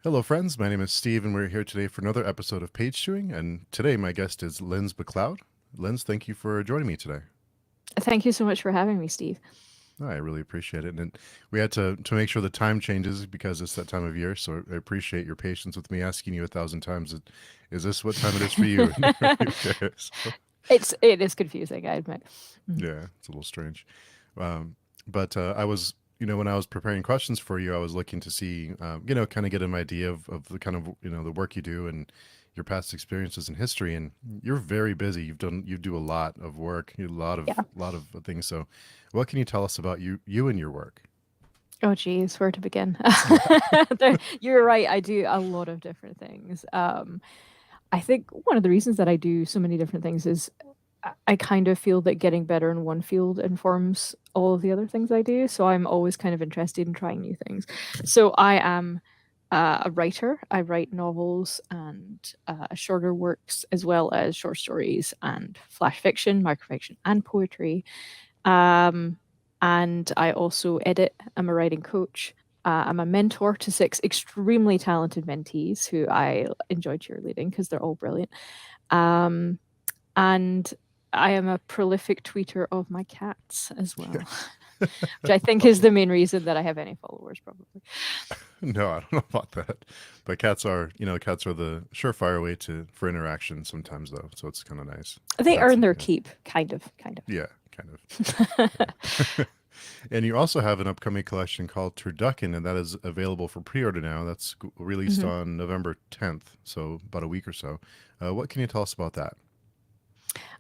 Hello, friends. My name is Steve, and we're here today for another episode of Page Chewing. And today, my guest is Lindz McLeod. Lindz, thank you for joining me today. Thank you so much for having me, Steve. I really appreciate it. And we had to make sure the time changes because it's that time of year. So I appreciate your patience with me asking you 1,000 times, is this what time it is for you? Okay, so, It is confusing, I admit. Mhm. yeah, it's a little strange. But I was, when I was preparing questions for you, I was looking to see, kind of get an idea of the kind of, the work you do and your past experiences in history. And you're very busy. You do a lot of work, Yeah. a lot of things. So what can you tell us about you and your work? Oh, geez, where to begin? Yeah. You're right. I do a lot of different things. I think one of the reasons that I do so many different things is I kind of feel that getting better in one field informs all of the other things I do. So I'm always kind of interested in trying new things. So I am a writer. I write novels and shorter works, as well as short stories and flash fiction, microfiction, and poetry. Um, and I also edit. I'm a writing coach. I'm a mentor to six extremely talented mentees who I enjoy cheerleading because they're all brilliant. Um, and I am a prolific tweeter of my cats as well, which I think is the main reason that I have any followers, probably. No, I don't know about that. But cats are the surefire way to for interaction sometimes though. So it's kind of nice. They That's earn their yeah. keep, kind of, kind Yeah, kind of. of. Yeah. And you also have an upcoming collection called Turduken, and that is available for pre-order now. That's released Mhm. on November 10th, so about a week or so. What can you tell us about that?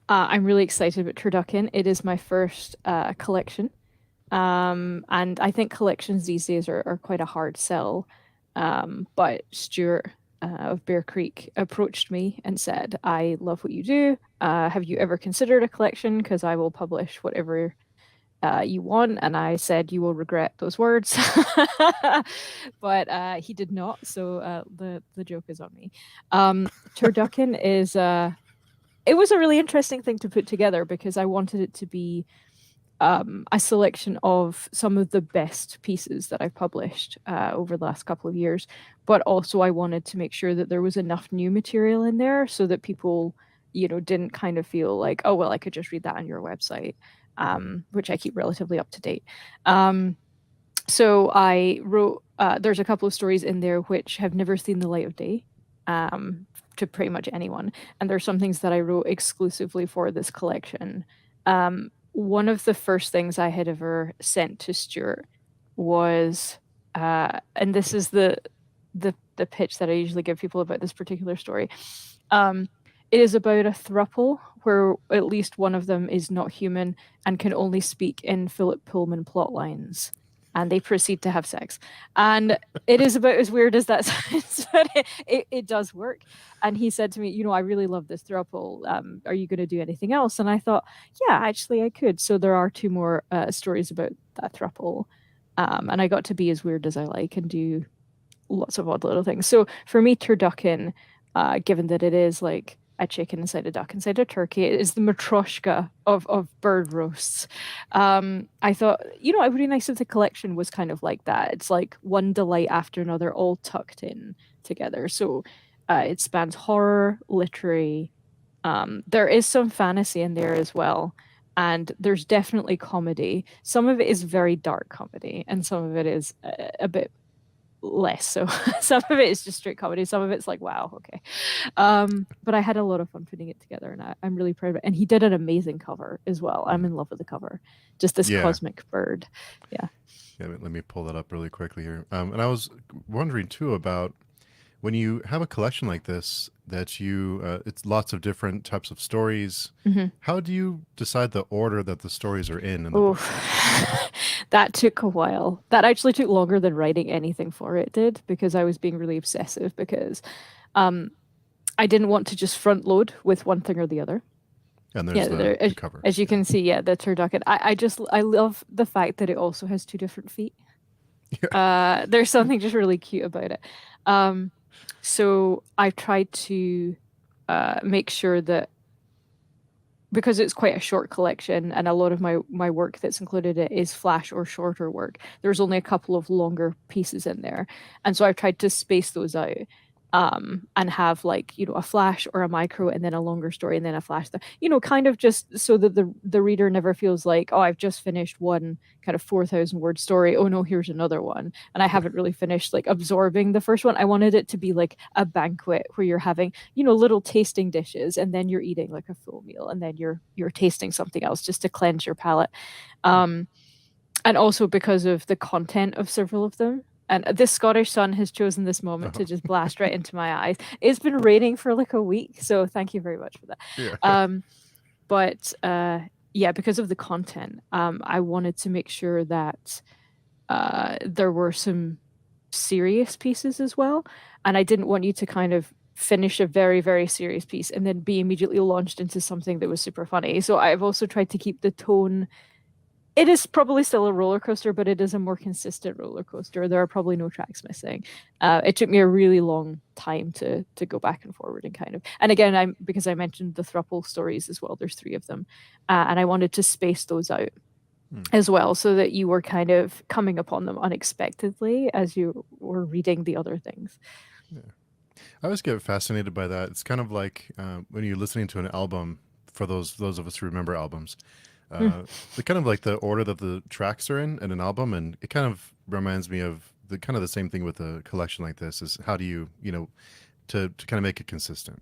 I'm really excited about Turducken. It is my first collection. And I think collections these days are quite a hard sell. But Stuart of Bear Creek approached me and said, I love what you do. Have you ever considered a collection? Because I will publish whatever you want. And I said, you will regret those words. But he did not. So the joke is on me. Turducken is. It was a really interesting thing to put together because I wanted it to be a selection of some of the best pieces that I've published over the last couple of years. But also, I wanted to make sure that there was enough new material in there so that people, didn't kind of feel like, oh, well, I could just read that on your website, which I keep relatively up to date. Um, so I wrote, there's a couple of stories in there which have never seen the light of day. To pretty much anyone. And there's some things that I wrote exclusively for this collection. One of the first things I had ever sent to Stuart was, and this is the pitch that I usually give people about this particular story. Um, it is about a thruple where at least one of them is not human and can only speak in Philip Pullman plot lines. And they proceed to have sex. And it is about as weird as that sounds, but it does work. And he said to me, I really love this throuple. Are you going to do anything else? And I thought, yeah, actually, I could. So there are two more stories about that throuple. And I got to be as weird as I like and do lots of odd little things. So for me, turducken, given that it is like a chicken inside a duck inside a turkey, it is the matryoshka of bird roasts. I thought, it would be nice if the collection was kind of like that. It's like one delight after another, all tucked in together. So it spans horror, literary. There is some fantasy in there as well. And there's definitely comedy. Some of it is very dark comedy, and some of it is a bit less so. Some of it is just straight comedy. Some of it's like, wow, okay. But I had a lot of fun putting it together, and I'm really proud of it. And he did an amazing cover as well. I'm Mhm. in love with the cover. Just this Yeah, cosmic bird. Yeah. yeah. Let me pull that up really quickly here. And I was wondering too about when you have a collection like this that it's lots of different types of stories. Hmm. How do you decide the order that the stories are in the Oh, book? that took a while. That actually took longer than writing anything for it did because I was being really obsessive because um, I didn't want to just front load with one thing or the other. And there's Yeah, the as, cover. as you Yeah. can see, yeah, the turducken. I love the fact that it also has two different feet. There's something just really cute about it. Um, so I've tried to make sure that because it's quite a short collection, and a lot of my work that's included it is flash or shorter work. There's only a couple of longer pieces in there, and so I've tried to space those out, and have, like, a flash or a micro, and then a longer story, and then a flash. Kind of just so that the reader never feels like, oh, I've just finished one kind of 4,000 word story. Oh no, here's another one, and I haven't really finished like absorbing the first one. I wanted it to be like a banquet where you're having little tasting dishes, and then you're eating like a full meal, and then you're tasting something else just to cleanse your palate. Um, and also because of the content of several of them. And this Scottish sun has chosen this moment to Oh, just blast right into my eyes. It's been raining for like a week, so thank you very much for that. yeah. But yeah, because of the content, I wanted to make sure that there were some serious pieces as well, and I didn't want you to kind of finish a very, very serious piece and then be immediately launched into something that was super funny. So I've also tried to keep the tone. It is probably still a roller coaster, but it is a more consistent roller coaster. There are probably no tracks missing. It took me a really long time to go back and forward and kind of. And again, because I mentioned the thruple stories as well. There's three of them, and I wanted to space those out Hmm. as well, so that you were kind of coming upon them unexpectedly as you were reading the other things. Yeah. I always get fascinated by that. It's kind of like when you're listening to an album. For those of us who remember albums, Mm. the kind of like the order that the tracks are in an album, and it kind of reminds me of the kind of the same thing with a collection like this. Is how do you to kind of make it consistent?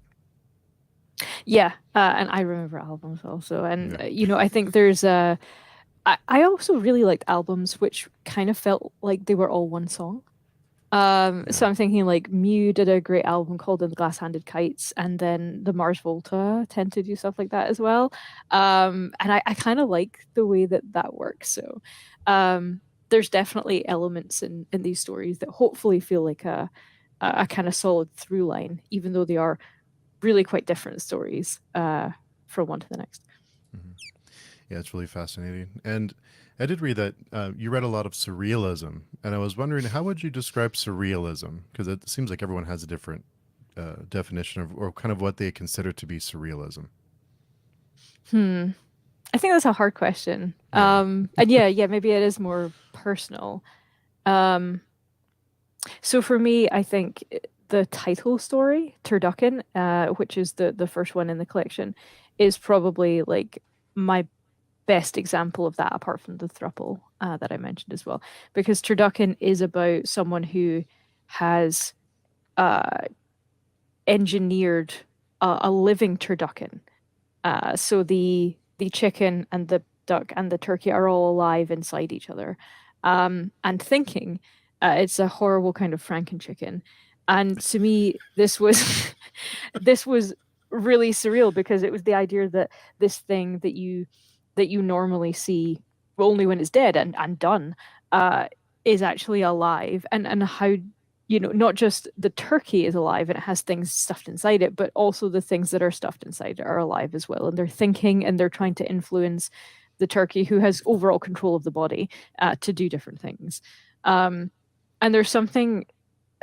Yeah, and I remember albums also, and Yeah. I think there's a. I also really liked albums which kind of felt like they were all one song. Yeah. So I'm thinking like Mew did a great album called The Glass-Handed Kites, and then the Mars Volta tend to do stuff like that as well. And I kind of like the way that that works. So there's definitely elements in these stories that hopefully feel like a kind of solid through line, even though they are really quite different stories from one to the next. Mhm. Yeah, it's really fascinating. And I did read that you read a lot of surrealism, and I was wondering how would you describe surrealism? Because it seems like everyone has a different definition of, or kind of what they consider to be surrealism. Hmm. I think that's a hard question. Yeah. And yeah, maybe it is more personal. Um, So for me, I think the title story, Turduken, which is the first one in the collection, is probably like my best example of that, apart from the thruple that I mentioned as well. Because Turduken is about someone who has uh, engineered a living turducken. So the chicken and the duck and the turkey are all alive inside each other, and thinking. It's a horrible kind of Franken chicken, and to me, this was this was really surreal because it was the idea that this thing that you normally see only when it's dead and done, uh, is actually alive, and how not just the turkey is alive and it has things stuffed inside it, but also the things that are stuffed inside it are alive as well. And they're thinking and they're trying to influence the turkey, who has overall control of the body, to do different things. Um, and there's something,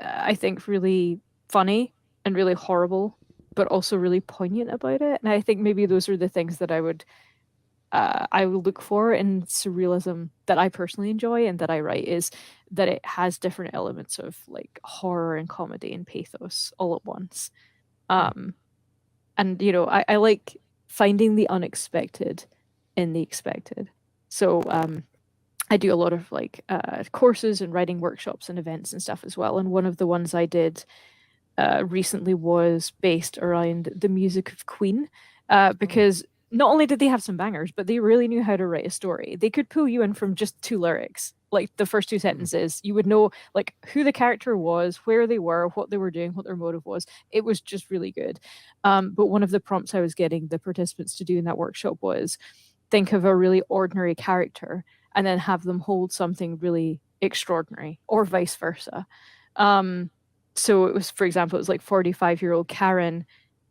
I think, really funny and really horrible, but also really poignant about it. And I think maybe those are the things that I will look for in surrealism that I personally enjoy and that I write, is that it has different elements of like horror and comedy and pathos all at once. Hmm. Um, and I like finding the unexpected in the expected. So I do a lot of like courses and writing workshops and events and stuff as well. And one of the ones I did recently was based around the music of Queen, Oh. because not only did they have some bangers, but they really knew how to write a story. They could pull you in from just two lyrics, like the first two Hmm. sentences. You would know like who the character was, where they were, what they were doing, what their motive was. It was just really good. But one of the prompts I was getting the participants to do in that workshop was think of a really ordinary character and then have them hold something really extraordinary, or vice versa. Um, so it was, for example, it was like 45-year-old Karen,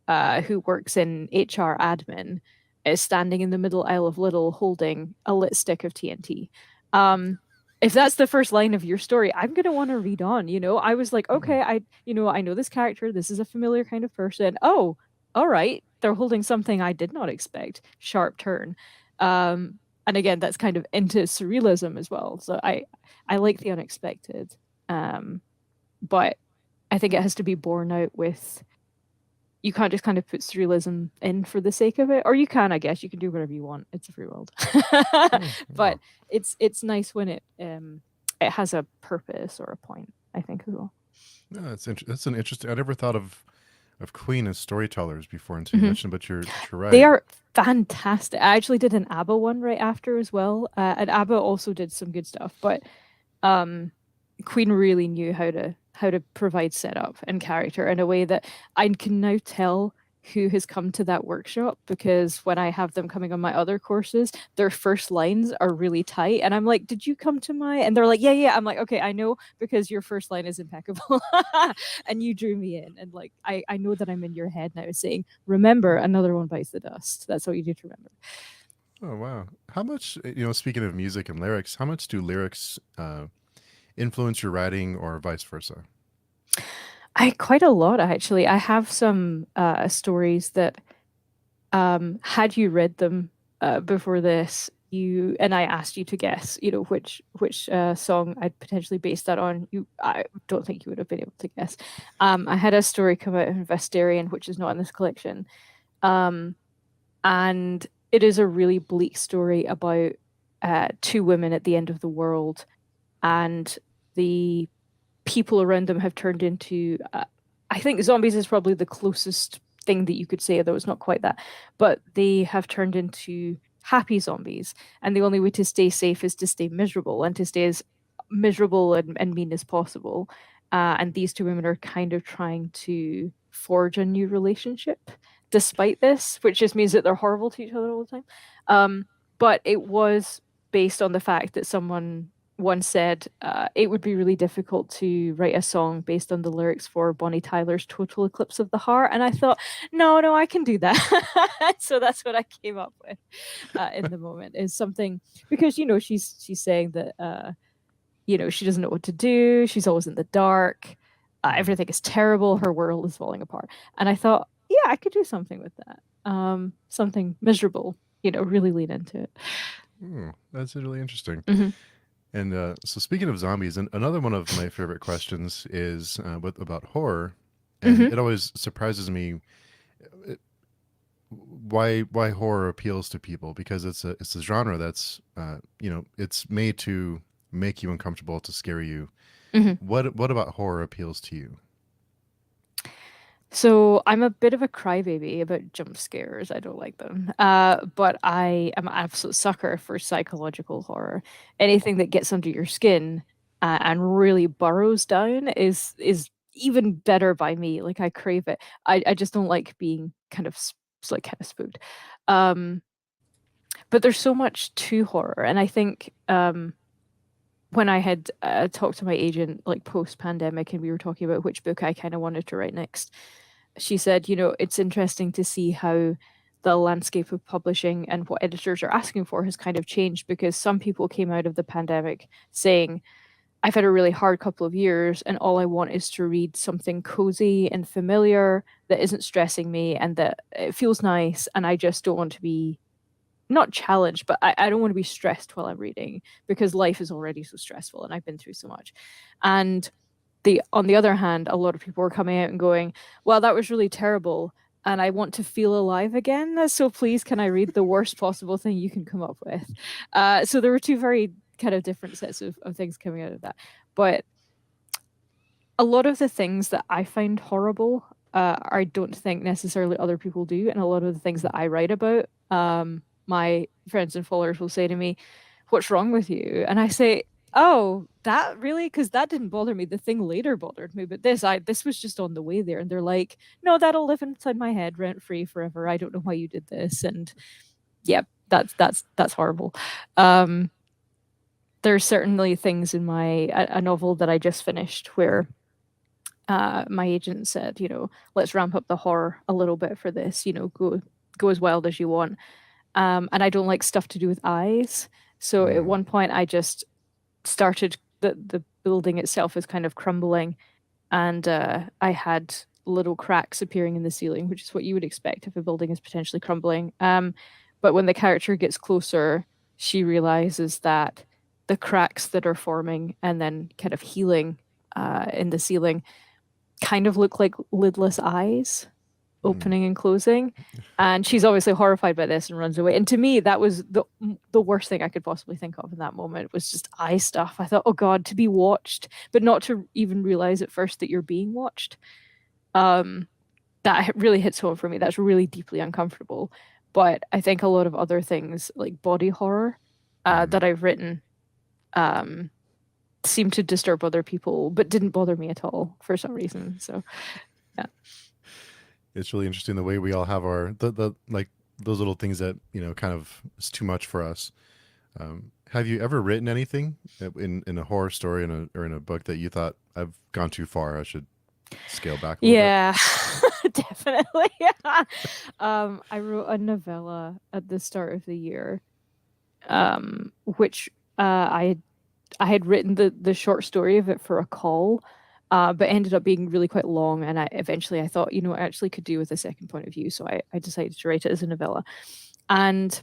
who works in HR admin, is standing in the middle aisle of Lidl holding a lit stick of TNT. Um, if that's the first line of your story, I'm gonna want to read on. I was like, Hmm. okay, I know this character. This is a familiar kind of person. Oh, all right, they're holding something I did not expect. Sharp turn. And again, that's kind of into surrealism as well. So I like the unexpected. But I think it has to be borne out with, you can't just kind of put surrealism in for the sake of it. Or you can, I guess. You can do whatever you want. It's a free world. Oh, But wow. it's nice when it has a purpose or a point, I think, as well. No, that's an interesting. I never thought of Queen as storytellers before until you Mhm. mentioned, but you're They right. are fantastic. I actually did an ABBA one right after as well. And ABBA also did some good stuff, but um, Queen really knew how to provide setup and character in a way that I can now tell who has come to that workshop, because when I have them coming on my other courses, their first lines are really tight. And I'm like, did you come to my? And they're like, yeah, yeah. I'm like, okay, I know because your first line is impeccable and you drew me in. And like, I know that I'm in your head now saying, remember, another one bites the dust. That's what you need to remember. Oh, wow. How much, speaking of music and lyrics, how much do lyrics influence your writing or vice versa? I quite a lot actually. I have some stories that had you read them before this, you and I asked you to guess, which song I'd potentially based that on. I don't think you would have been able to guess. I had a story come out in Vestarian, which is not in this collection, um, and it is a really bleak story about two women at the end of the world, and the people around them have turned into I think zombies is probably the closest thing that you could say, though it's not quite that, but they have turned into happy zombies, and the only way to stay safe is to stay miserable and to stay as miserable and mean as possible. And these two women are kind of trying to forge a new relationship despite this, which just means that they're horrible to each other all the time. But it was based on the fact that someone once said it would be really difficult to write a song based on the lyrics for Bonnie Tyler's Total Eclipse of the Heart. And I thought, no, no, I can do that. So that's what I came up with in the moment, is something, because, she's saying that, she doesn't know what to do. She's always in the dark. Hmm. Everything is terrible. Her world is falling apart. And I thought, yeah, I could do something with that. Something miserable, really lean into it. Hmm, that's really interesting. Hmm. And so, speaking of zombies, and another one of my favorite questions is about horror, and Hmm. it always surprises me uh, why horror appeals to people, because it's a genre that's it's made to make you uncomfortable, to scare you. Hmm. What about horror appeals to you? So I'm a bit of a crybaby about jump scares. I don't like them. But I am an absolute sucker for psychological horror. Anything that gets under your skin and really burrows down is even better by me. Like I crave it. I just don't like being like kind of spooked. Um, but there's so much to horror, and I think when I had talked to my agent like post pandemic, and we were talking about which book I kind of wanted to write next, she said, it's interesting to see how the landscape of publishing and what editors are asking for has kind of changed, because some people came out of the pandemic saying, I've had a really hard couple of years, and all I want is to read something cozy and familiar that isn't stressing me and that it feels nice. And I just don't want to be not challenged, but I don't want to be stressed while I'm reading, because life is already so stressful and I've been through so much. And on the other hand, a lot of people were coming out and going, well, that was really terrible, and I want to feel alive again, so please can I read the worst possible thing you can come up with. So there were two very kind of different sets of things coming out of that. But a lot of the things that I find horrible, I don't think necessarily other people do. And a lot of the things that I write about, my friends and followers will say to me, what's wrong with you? And I say, oh, that really? Because that didn't bother me. The thing later bothered me. But this was just on the way there. And they're like, no, that'll live inside my head rent free forever. I don't know why you did this. And yeah, that's horrible. Um, there's certainly things in a novel that I just finished where my agent said, let's ramp up the horror a little bit for this, go as wild as you want. And I don't like stuff to do with eyes. So at Mm. one point I just started the building itself is kind of crumbling, and I had little cracks appearing in the ceiling, which is what you would expect if a building is potentially crumbling. But when the character gets closer, she realizes that the cracks that are forming and then kind of healing in the ceiling kind of look like lidless eyes Mm. opening and closing. And she's obviously horrified by this and runs away. And to me, that was the worst thing I could possibly think of in that moment was just eye stuff. I thought, oh God, to be watched, but not to even realize at first that you're being watched. Um, that really hits home for me. That's really deeply uncomfortable. But I think a lot of other things like body horror Mm. that I've written um, seem to disturb other people, but didn't bother me at all for some reason. So yeah. It's really interesting the way we all have our the like those little things that kind of is too much for us. Have you ever written anything in a horror story or in a book that you thought I've gone too far? I should scale back a little bit. Yeah, definitely. I wrote a novella at the start of the year, which I had written the short story of it for a call, but ended up being really quite long. And I eventually I thought, I actually could do with a second point of view, so I decided to write it as a novella. And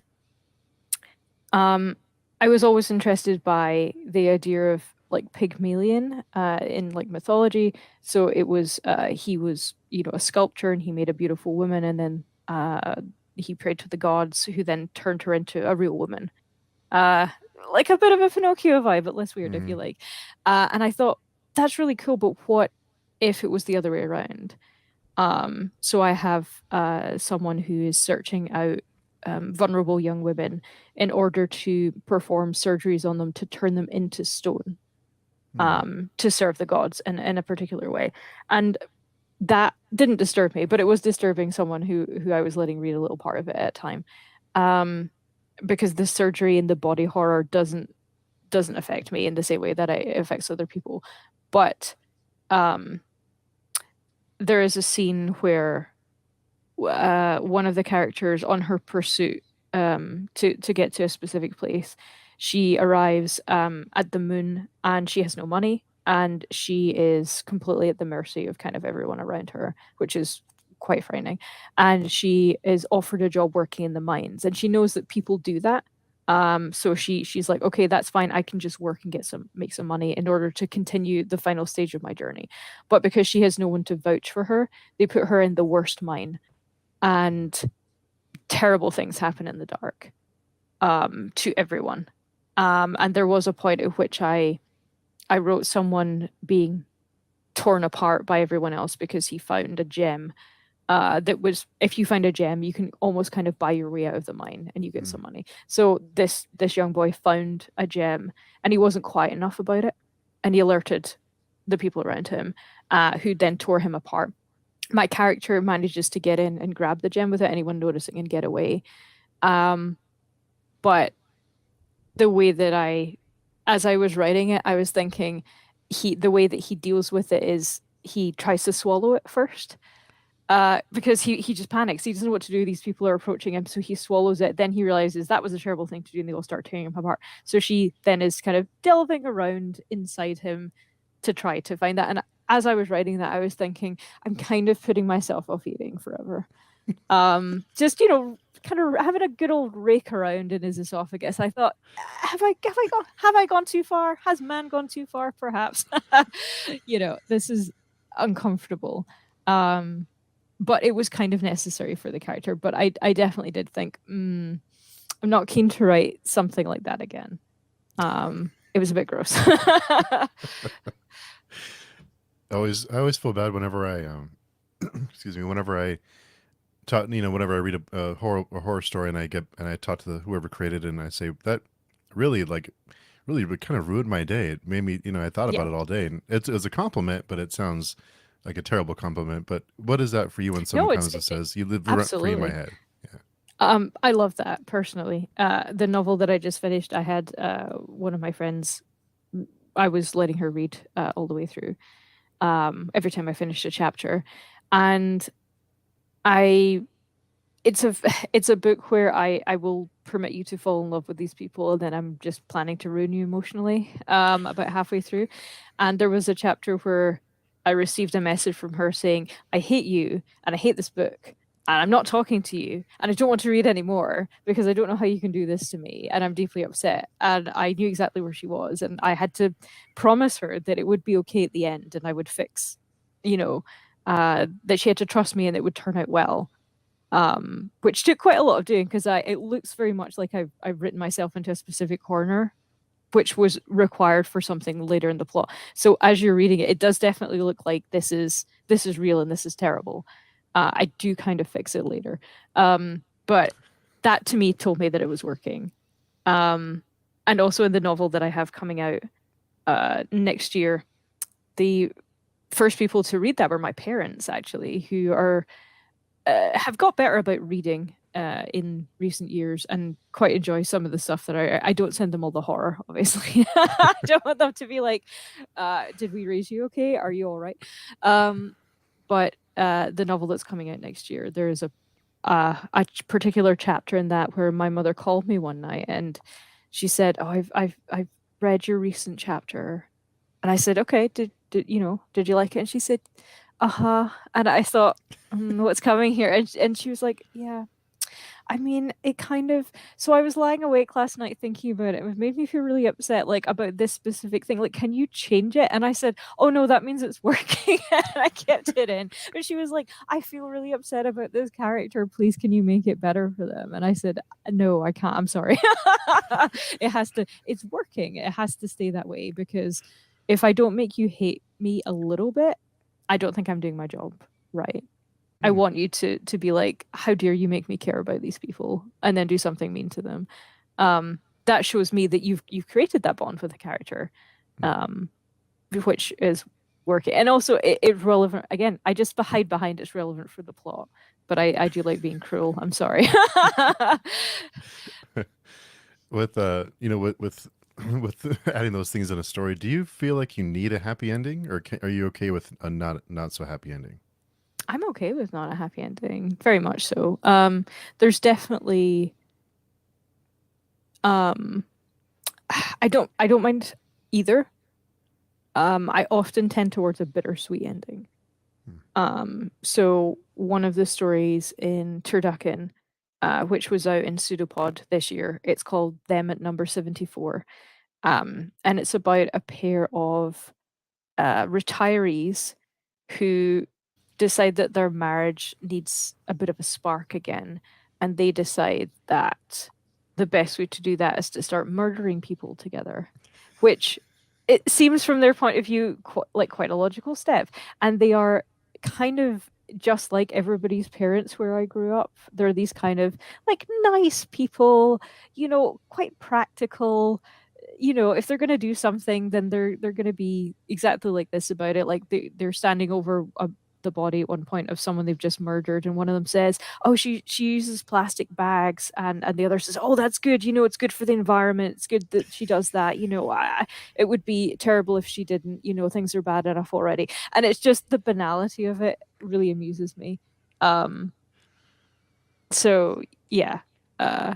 um, I was always interested by the idea of like Pygmalion in like mythology. So it was he was a sculptor and he made a beautiful woman, and then he prayed to the gods, who then turned her into a real woman. Uh, like a bit of a Pinocchio vibe, but less weird if you Hmm. like. And I thought that's really cool, but what if it was the other way around? So I have someone who is searching out vulnerable young women in order to perform surgeries on them to turn them into stone, Hmm. to serve the gods in a particular way. And that didn't disturb me, but it was disturbing someone who I was letting read a little part of it at a time. Um, because the surgery and the body horror doesn't affect me in the same way that it affects other people. But um, there is a scene where one of the characters on her pursuit to get to a specific place, she arrives at the moon and she has no money and she is completely at the mercy of kind of everyone around her, which is quite frightening. And she is offered a job working in the mines, and she knows that people do that. So she's like, okay, that's fine. I can just work and make some money in order to continue the final stage of my journey. But because she has no one to vouch for her, they put her in the worst mine, and terrible things happen in the dark to everyone. And there was a point at which I wrote someone being torn apart by everyone else because he found a gem that was, if you find a gem, you can almost kind of buy your way out of the mine and you get Hmm. some money. So this young boy found a gem and he wasn't quiet enough about it, and he alerted the people around him, who then tore him apart. My character manages to get in and grab the gem without anyone noticing and get away. Um, but the way that as I was writing it, I was thinking the way that he deals with it is he tries to swallow it first. Because he just panics. He doesn't know what to do. These people are approaching him, so he swallows it. Then he realizes that was a terrible thing to do, and they all start tearing him apart. So she then is kind of delving around inside him to try to find that. And as I was writing that, I was thinking, I'm kind of putting myself off eating forever. Just kind of having a good old rake around in his esophagus. I thought, have I gone too far? Has man gone too far? Perhaps. This is uncomfortable. Um, but it was kind of necessary for the character. But I definitely did think, I'm not keen to write something like that again. It was a bit gross. I always feel bad whenever I excuse me, whenever I taught whenever I read a horror story and I talk to whoever created it and I say that really really kind of ruined my day. It made me, I thought Yeah. about it all day, and it's a compliment, but it sounds like a terrible compliment. But what is that for you when someone No, it's comes and says you live rent free in my absolutely. head? Yeah. I love that personally. The novel that I just finished, I had one of my friends, I was letting her read all the way through, every time I finished a chapter. And I it's a it's a book where I will permit you to fall in love with these people, and then I'm just planning to ruin you emotionally about halfway through. And there was a chapter where I received a message from her saying, I hate you and I hate this book and I'm not talking to you and I don't want to read anymore because I don't know how you can do this to me and I'm deeply upset. And I knew exactly where she was and I had to promise her that it would be okay at the end and I would fix, you know, that she had to trust me and it would turn out well. Which took quite a lot of doing because I it looks very much like I've written myself into a specific corner which was required for something later in the plot. So as you're reading it, it does definitely look like this is real and this is terrible. I do kind of fix it later, but that to me told me that it was working. Um, and also in the novel that I have coming out next year, the first people to read that were my parents, actually, who are have got better about reading in recent years and quite enjoy some of the stuff that I don't send them all the horror, obviously. I don't want them to be like, did we raise you okay? Are you all right? But the novel that's coming out next year, there is a particular chapter in that where my mother called me one night and she said, "Oh, I've read your recent chapter," and I said, "Okay, did you like it?" And she said, "Uh-huh." And I thought, what's coming here? And she was like, "Yeah, I mean, it kind of." So I was lying awake last night thinking about it. It made me feel really upset, like about this specific thing. Like, can you change it? And I said, "Oh no, that means it's working." And I kept it in. But she was like, "I feel really upset about this character. Please, can you make it better for them?" And I said, "No, I can't. I'm sorry. It has to. It's working. It has to stay that way because if I don't make you hate me a little bit, I don't think I'm doing my job right." I Hmm. want you to be like, how dare you make me care about these people, and then do something mean to them. That shows me that you've created that bond with the character, Hmm. um, which is working. And also, it's relevant. Again, I just hide behind it's relevant for the plot, but I do like being cruel. I'm sorry. With with with adding those things in a story, do you feel like you need a happy ending, or are you okay with a not so happy ending? I'm okay with not a happy ending, very much so. There's definitely um, I don't mind either. I often tend towards a bittersweet ending. Hmm. So one of the stories in Turduken, which was out in Pseudopod this year, it's called Them at Number 74. And it's about a pair of retirees who decide that their marriage needs a bit of a spark again. And they decide that the best way to do that is to start murdering people together, which it seems from their point of view like quite a logical step. And they are kind of just like everybody's parents where I grew up. They're these kind of like nice people, quite practical. If they're going to do something, then they're going to be exactly like this about it. Like they're standing over the body at one point of someone they've just murdered, and one of them says, "Oh, she uses plastic bags," and the other says, "Oh, that's good. It's good for the environment. It's good that she does that. It would be terrible if she didn't. Things are bad enough already." And it's just the banality of it really amuses me. Um, so yeah. Uh,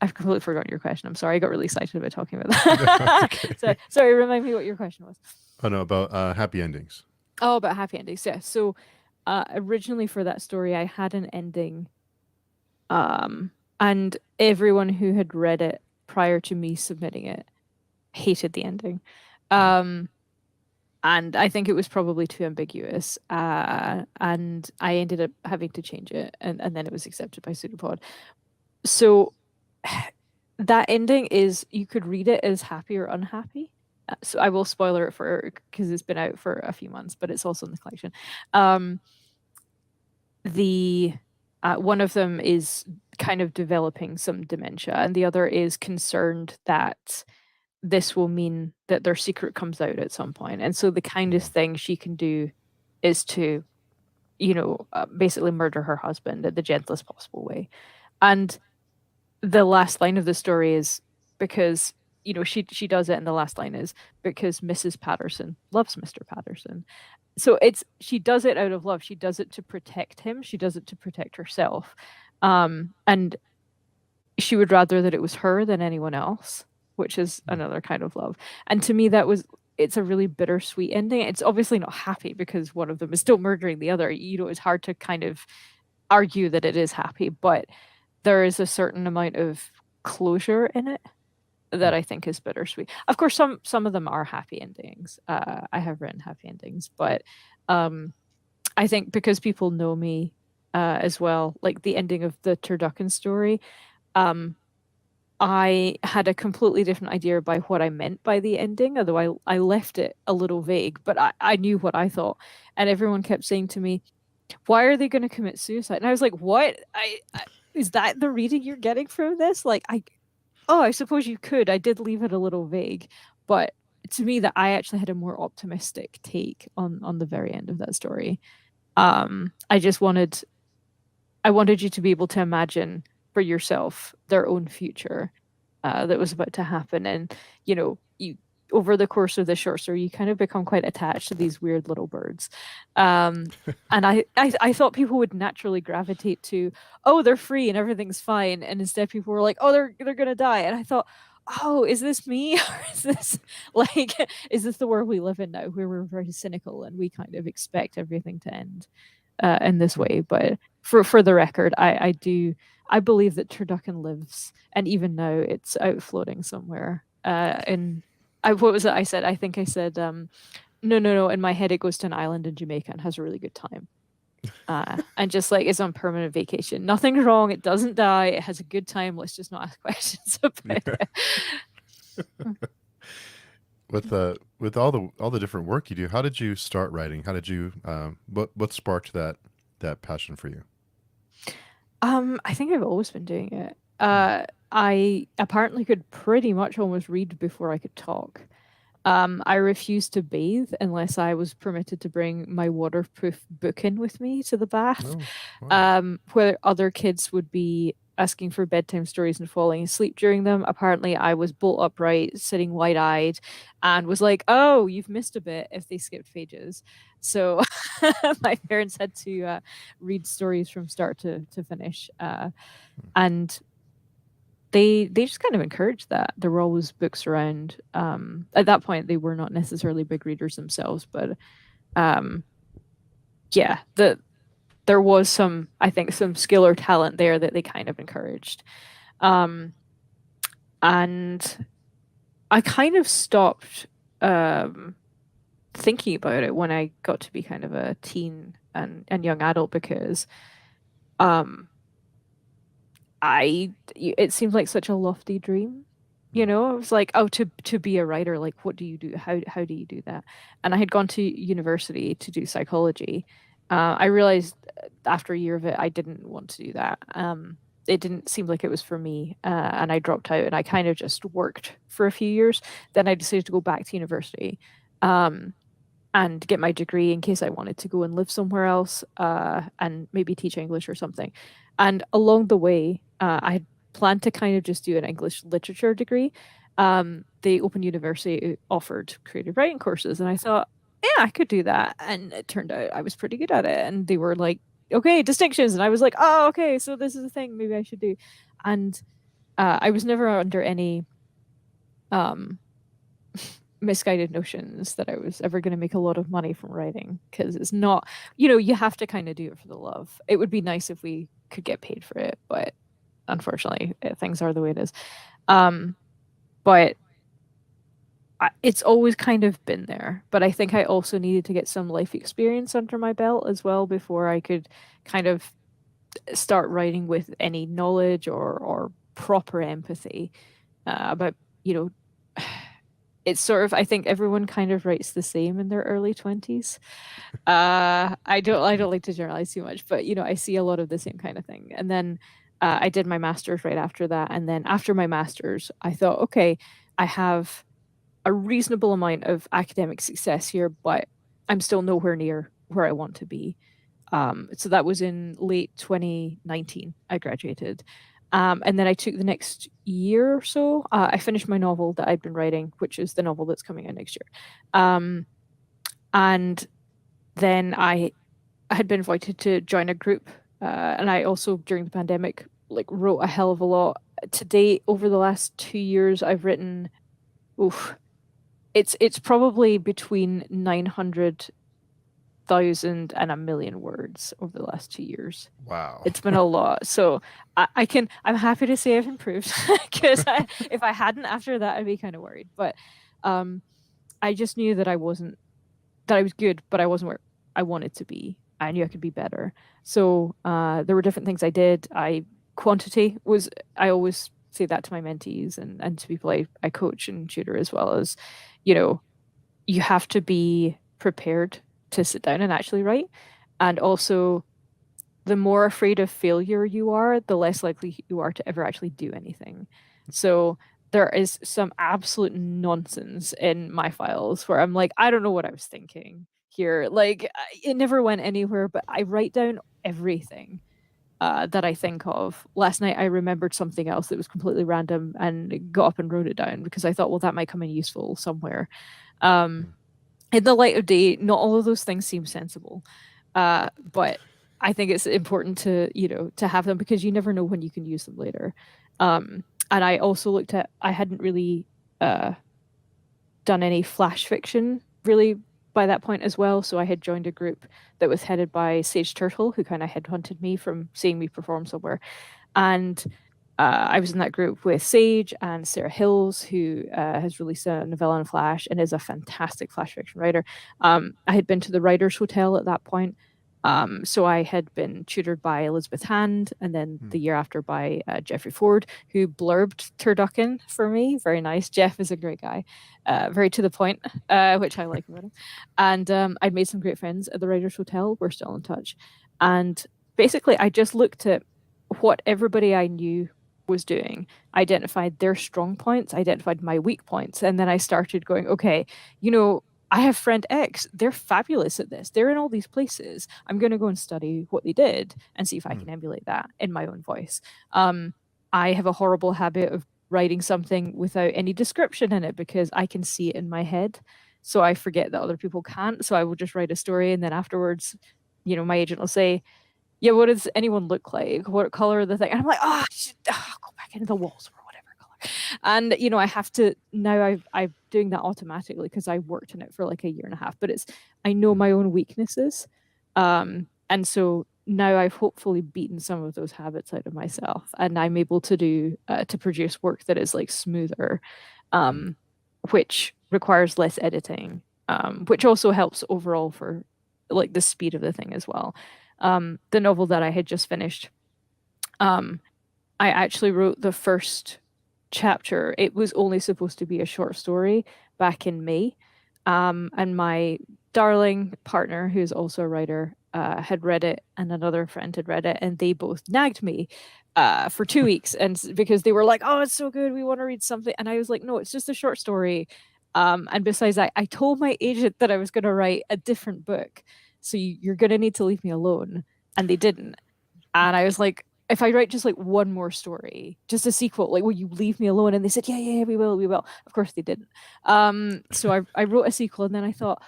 I've completely forgotten your question. I'm sorry. I got really excited about talking about That's that. So, okay. sorry, remind me what your question was. Oh no, about happy endings. Oh, about happy endings. Yeah. So, originally for that story, I had an ending, um, and everyone who had read it prior to me submitting it hated the ending. Hmm. Um, and I think it was probably too ambiguous. And I ended up having to change it, and then it was accepted by Pseudopod. So that ending is you could read it as happy or unhappy. So I will spoiler it for because it's been out for a few months, but it's also in the collection. Um, the One of them is kind of developing some dementia, and the other is concerned that this will mean that their secret comes out at some point. And so the kindest Hmm. thing she can do is to, basically murder her husband in the gentlest possible way. And the last line of the story is because she does it, and the last line is because Mrs. Patterson loves Mr. Patterson. So she does it out of love. She does it to protect him. She does it to protect herself. And she would rather that it was her than anyone else, which is another kind of love. And to me, that was it's a really bittersweet ending. It's obviously not happy because one of them is still murdering the other. You know, it's hard to kind of argue that it is happy, but there is a certain amount of closure in it that Hmm. I think is bittersweet. Of course, some of them are happy endings. I have written happy endings, but um, I think because people know me as well, like the ending of the Turducken story, um, I had a completely different idea by what I meant by the ending, although I left it a little vague, but I knew what I thought. And everyone kept saying to me, why are they going to commit suicide? And I was like, what? Is that the reading you're getting from this? Like, I suppose you could. I did leave it a little vague, but to me, that I actually had a more optimistic take on the very end of that story. I just wanted you to be able to imagine for yourself their own future that was about to happen. And, you over the course of the short story, you kind of become quite attached to these weird little birds. Um, and I thought people would naturally gravitate to, oh, they're free and everything's fine. And instead people were like, oh, they're gonna die. And I thought, oh, is this me? Or is this like is this the world we live in now where we're very cynical and we kind of expect everything to end in this Hmm. way? But for the record, I believe that Turducken lives, and even now it's out floating somewhere. What was it I said? I think I said, no, no, no. In my head, it goes to an island in Jamaica and has a really good time. And just like is on permanent vacation. Nothing's wrong. It doesn't die. It has a good time. Let's just not ask questions about Yeah. it. With all the different work you do, how did you start writing? How did you what sparked that passion for you? I think I've always been doing it. Hmm. I apparently could pretty much almost read before I could talk. I refused to bathe unless I was permitted to bring my waterproof book in with me to the bath, Oh, wow. where other kids would be asking for bedtime stories and falling asleep during them. Apparently, I was bolt upright, sitting wide eyed, and was like, "Oh, you've missed a bit if they skipped pages." So my parents had to read stories from start to finish, and they just kind of encouraged that. There were always books around. At that point, they were not necessarily big readers themselves, but um, yeah, there was some, I think, some skill or talent there that they kind of encouraged. Um, and I kind of stopped um, thinking about it when I got to be kind of a teen and young adult because um, it seemed like such a lofty dream. Hmm. I was like, oh, to be a writer, like what do you do? How do you do that? And I had gone to university to do psychology. I realized after a year of it, I didn't want to do that. It didn't seem like it was for me, and I dropped out. And I kind of just worked for a few years. Then I decided to go back to university. Um, and get my degree in case I wanted to go and live somewhere else and maybe teach English or something. And along the way, I had planned to kind of just do an English literature degree. The Open University offered creative writing courses, and I thought, yeah, I could do that. And it turned out I was pretty good at it. And they were like, okay, distinctions. And I was like, oh, okay, so this is a thing maybe I should do. And I was never under any um, misguided notions that I was ever going to make a lot of money from writing because it's not, you have to kind of do it for the love. It would be nice if we could get paid for it, but unfortunately, things are the way it is. Um, but it's always kind of been there. But I think I also needed to get some life experience under my belt as well before I could kind of start writing with any knowledge or proper empathy about, you know, it's sort of I think everyone kind of writes the same in their early 20s. I don't like to generalize too much, but I see a lot of the same kind of thing. And then I did my master's right after that, and then after my master's, I thought, okay, I have a reasonable amount of academic success here, but I'm still nowhere near where I want to be. So that was in late 2019. I graduated. And then I took the next year or so. I finished my novel that I'd been writing, which is the novel that's coming out next year. Um, and then I had been invited to join a group. And I also, during the pandemic, like wrote a hell of a lot. To date, over the last 2 years, I've written, oof, it's probably between 900,000 and a million words over the last 2 years. Wow. It's been a lot. So I'm happy to say I've improved because if I hadn't after that, I'd be kind of worried. But um, I just knew that I was good, but I wasn't where I wanted to be. I knew I could be better. So there were different things I did. Quantity was, I always say that to my mentees and to people I coach and tutor as well as, you know, you have to be prepared to sit down and actually write. And also, the more afraid of failure you are, the less likely you are to ever actually do anything. So there is some absolute nonsense in my files where I'm like, I don't know what I was thinking here. Like, it never went anywhere, but I write down everything that I think of. Last night, I remembered something else that was completely random and got up and wrote it down because I thought, well, that might come in useful somewhere. Um, in the light of day, not all of those things seem sensible. But I think it's important to, to have them because you never know when you can use them later. And I also looked at, I hadn't really uh, done any flash fiction really by that point as well. So I had joined a group that was headed by Sage Turtle, who kind of headhunted me from seeing me perform somewhere. And I was in that group with Sage and Sarah Hills, who has released a novella in Flash and is a fantastic Flash fiction writer. I had been to the Writers' Hotel at that point. So I had been tutored by Elizabeth Hand, and then Hmm. the year after by Jeffrey Ford, who blurbed Turduken for me. Very nice. Jeff is a great guy, very to the point, which I like about him. And I'd made some great friends at the Writers' Hotel. We're still in touch. And basically, I just looked at what everybody I knew was doing, identified their strong points, identified my weak points, and then I started going, okay, I have friend X. They're fabulous at this. They're in all these places. I'm going to go and study what they did and see if I Hmm. can emulate that in my own voice. Um, I have a horrible habit of writing something without any description in it because I can see it in my head. So I forget that other people can't. So I will just write a story and then afterwards, my agent will say, yeah, what does anyone look like? What color are the thing? And I'm like, go back into the walls or whatever color. And I have to now. I'm doing that automatically because I worked in it for like a year and a half. But I know Hmm. my own weaknesses, and so now I've hopefully beaten some of those habits out of myself, and I'm able to produce work that is like smoother, Hmm. um, which requires less editing, which also helps overall for like the speed of the thing as well. The novel that I had just finished, um, I actually wrote the first chapter. It was only supposed to be a short story back in May. And my darling partner, who's also a writer, had read it, and another friend had read it, and they both nagged me for 2 weeks, and because they were like, "Oh, it's so good, we want to read something," and I was like, "No, it's just a short story." And besides, I told my agent that I was going to write a different book, so you're going to need to leave me alone, and they didn't. And I was like, if I write just like one more story, just a sequel, like, will you leave me alone? And they said, yeah, yeah, yeah, we will, we will. Of course they didn't. So I wrote a sequel, and then I thought,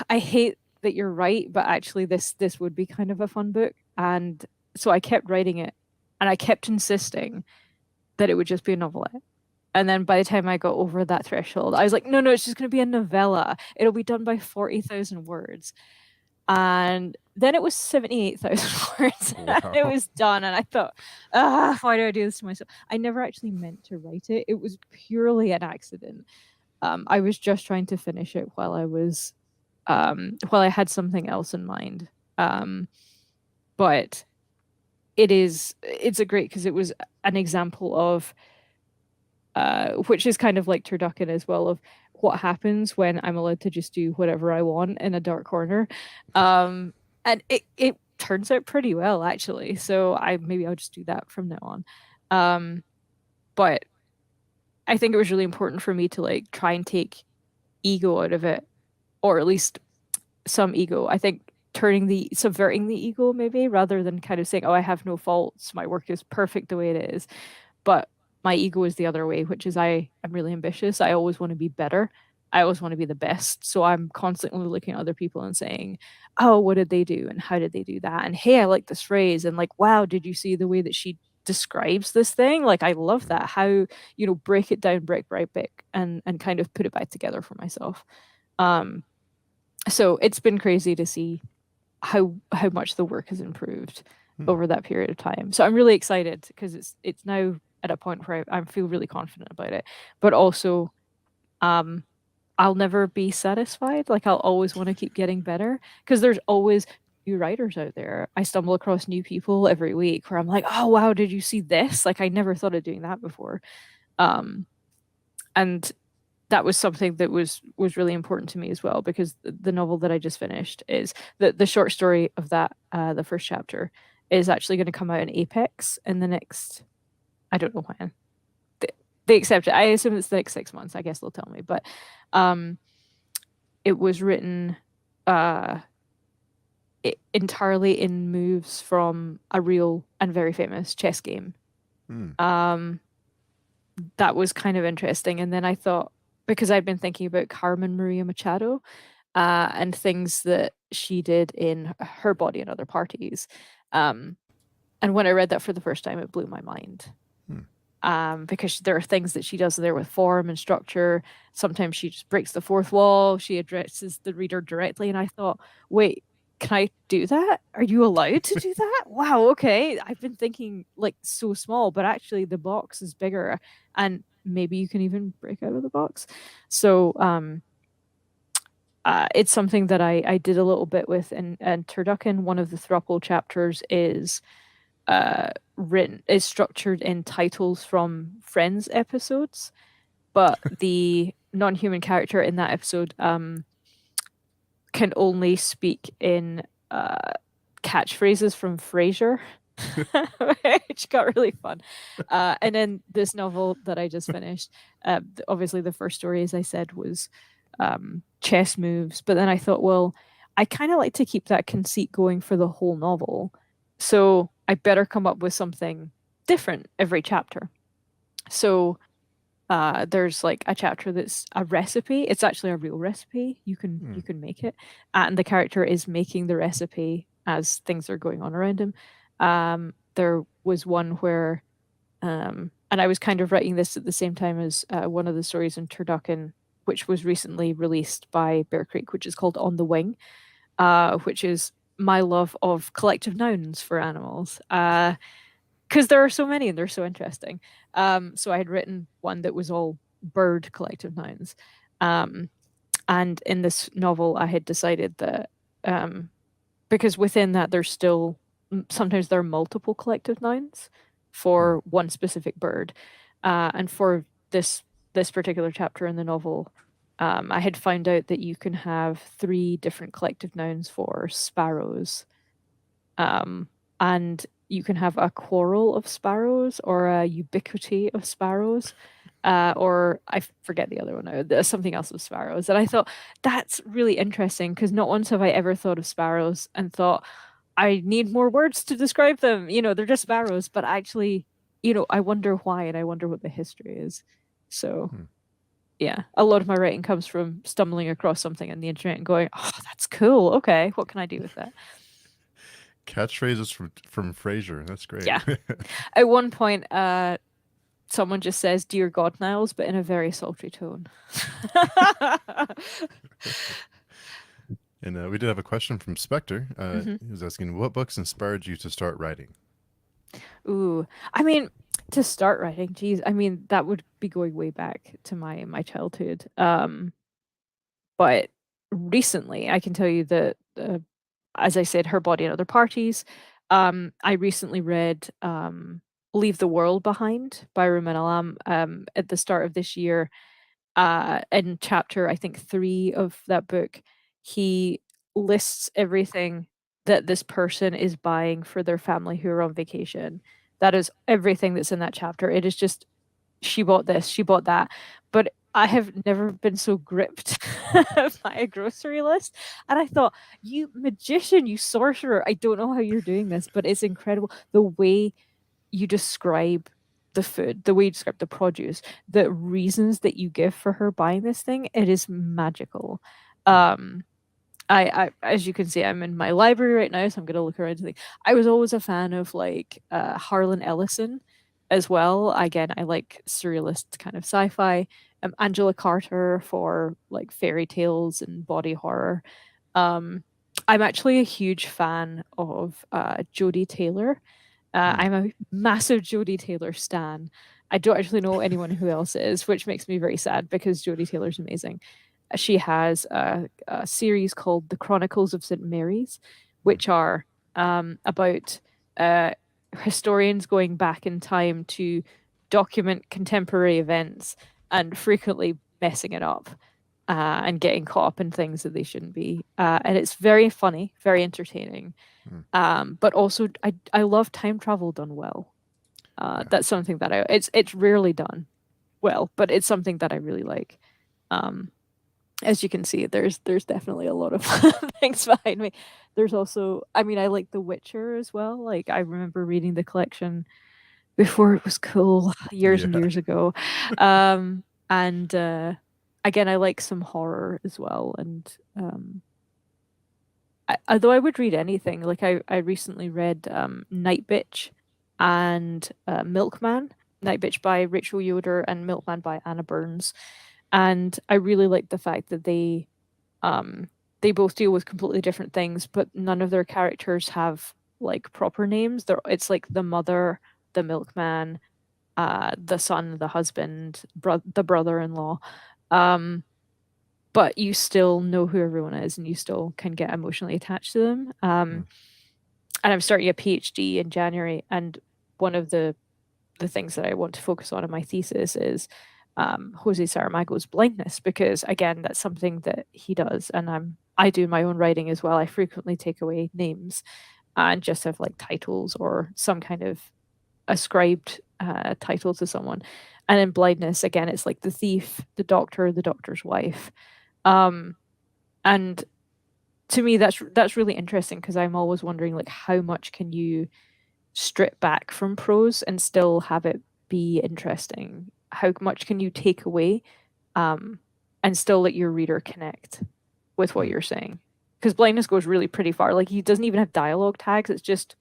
I hate that you're right, but actually this would be kind of a fun book. And so I kept writing it, and I kept insisting that it would just be a novelette. And then by the time I got over that threshold, I was like, no, no, it's just going to be a novella. It'll be done by 40,000 words. And then it was 78,000 words. And it Wow. was done. And I thought, why do I do this to myself? I never actually meant to write it. It was purely an accident. I was just trying to finish it while I had something else in mind. Um, but it's a great because it was an example of which is kind of like Turducken as well, of what happens when I'm allowed to just do whatever I want in a dark corner. Um, and it turns out pretty well actually. So maybe I'll just do that from now on. Um, but I think it was really important for me to like try and take ego out of it, or at least some ego. I think subverting the ego maybe rather than kind of saying, oh, I have no faults, my work is perfect the way it is. But my ego is the other way, which is I'm really ambitious. I always want to be better. I always want to be the best. So I'm constantly looking at other people and saying, oh, what did they do? And how did they do that? And hey, I like this phrase. And like, wow, did you see the way that she describes this thing. Like, I love Mm. that. How, you know, break it down brick by brick and kind of put it back together for myself. Um, so it's been crazy to see how much the work has improved Hmm. over that period of time. So I'm really excited because it's now at a point where I feel really confident about it. But also, um, I'll never be satisfied. Like, I'll always want to keep getting better because there's always new writers out there. I stumble across new people every week where I'm like, oh wow, did you see this? Like, I never thought of doing that before. Um, and that was something that was really important to me as well, because the novel that I just finished is the short story of that, the first chapter is actually going to come out in Apex in the next, I don't know when. They, they accept it. I assume it's the next 6 months. I guess they'll tell me. But um it was written uh entirely in moves from a real and very famous chess game. Hmm. Um that was kind of interesting. And then I thought, because I've been thinking about Carmen Maria Machado, and things that she did in Her Body and Other Parties. Um, and when I read that for the first time, it blew my mind. Hmm. Because there are things that she does there with form and structure. Sometimes she just breaks the fourth wall. She addresses the reader directly. And I thought, wait, can I do that? Are you allowed to do that? Wow, okay. I've been thinking like so small, but actually the box is bigger and maybe you can even break out of the box. So it's something that I did a little bit with, and Turduken. One of the thruple chapters is written is structured in titles from Friends episodes, but the non-human character in that episode can only speak in catchphrases from Frasier, which got really fun. And then this novel that I just finished, obviously the first story, as I said, was chess moves, but then I thought, well, I kind of like to keep that conceit going for the whole novel, so I better come up with something different every chapter. So there's like a chapter that's a recipe. It's actually a real recipe. Hmm. You can make it, and the character is making the recipe as things are going on around him. There was one where, and I was kind of writing this at the same time as one of the stories in Turducken, which was recently released by Bear Creek, which is called On the Wing, which is my love of collective nouns for animals. Because there are so many and they're so interesting. So I had written one that was all bird collective nouns. Um, and in this novel, I had decided that, because within that, there's still sometimes there are multiple collective nouns Hmm. for one specific bird. And for this particular chapter in the novel, I had found out that you can have three different collective nouns for sparrows, um, and you can have a quarrel of sparrows or a ubiquity of sparrows, or I forget the other one now. There's something else of sparrows. And I thought that's really interesting because not once have I ever thought of sparrows and thought I need more words to describe them. You know, they're just sparrows, but actually, you know, I wonder why and I wonder what the history is. So Hmm. yeah, a lot of my writing comes from stumbling across something on the internet and going, "Oh, that's cool. Okay, what can I do with that?" Catchphrases from Frasier. That's great. Yeah. At one point, someone just says "Dear God, Niles," but in a very sultry tone. And we did have a question from Spectre. hmm He was asking, "What books inspired you to start writing?" Ooh, I mean, to start writing, geez, I mean that would be going way back to my childhood. But recently, I can tell you that, as I said, Her Body and Other Parties. I recently read "Leave the World Behind" by Rumen Alam at the start of this year. In chapter, I think, three of that book, he lists everything that this person is buying for their family who are on vacation. That is everything that's in that chapter. It is just, she bought this, she bought that. But I have never been so gripped by a grocery list. And I thought, you magician, you sorcerer, I don't know how you're doing this, but it's incredible the way you describe the food, the way you describe the produce, the reasons that you give for her buying this thing. It is magical. Hmm. Um, as you can see, I'm in my library right now, so I'm gonna look around and think. I was always a fan of like Harlan Ellison as well. Again, I like surrealist kind of sci-fi. Angela Carter for like fairy tales and body horror. Um, I'm actually a huge fan of Jodie Taylor. Hmm. I'm a massive Jodie Taylor stan. I don't actually know anyone who else is, which makes me very sad because Jodie Taylor's amazing. She has a series called The Chronicles of St. Mary's, Hmm. which are about uh, historians going back in time to document contemporary events and frequently messing it up and getting caught up in things that they shouldn't be. And it's very funny, very entertaining. Hmm. But also, I love time travel done well. Yeah. That's something that it's rarely done well, but it's something that I really like. Um, as you can see, there's definitely a lot of things behind me. There's also, I mean, I like The Witcher as well. Like I remember reading the collection before it was cool years and Yeah. years ago. And again, I like some horror as well. And although I would read anything, like I recently read Night Bitch and Milkman. Night Bitch by Rachel Yoder and Milkman by Anna Burns. And I really like the fact that um they both deal with completely different things, but none of their characters have like proper names. It's like the mother, the milkman, the son, the husband, the brother-in-law. Um, but you still know who everyone is and you still can get emotionally attached to them. Hmm. And I'm starting a PhD in January, and one of the things that I want to focus on in my thesis is Jose Saramago's blindness, because again, that's something that he does, and I do my own writing as well. I frequently take away names and just have like titles or some kind of ascribed title to someone. And in blindness, again, it's like the thief, the doctor's wife, um, and to me, that's really interesting because I'm always wondering like how much can you strip back from prose and still have it be interesting? How much can you take away um, and still let your reader connect with what Hmm. you're saying? Because blindness goes really pretty far. Like he doesn't even have dialogue tags. It's just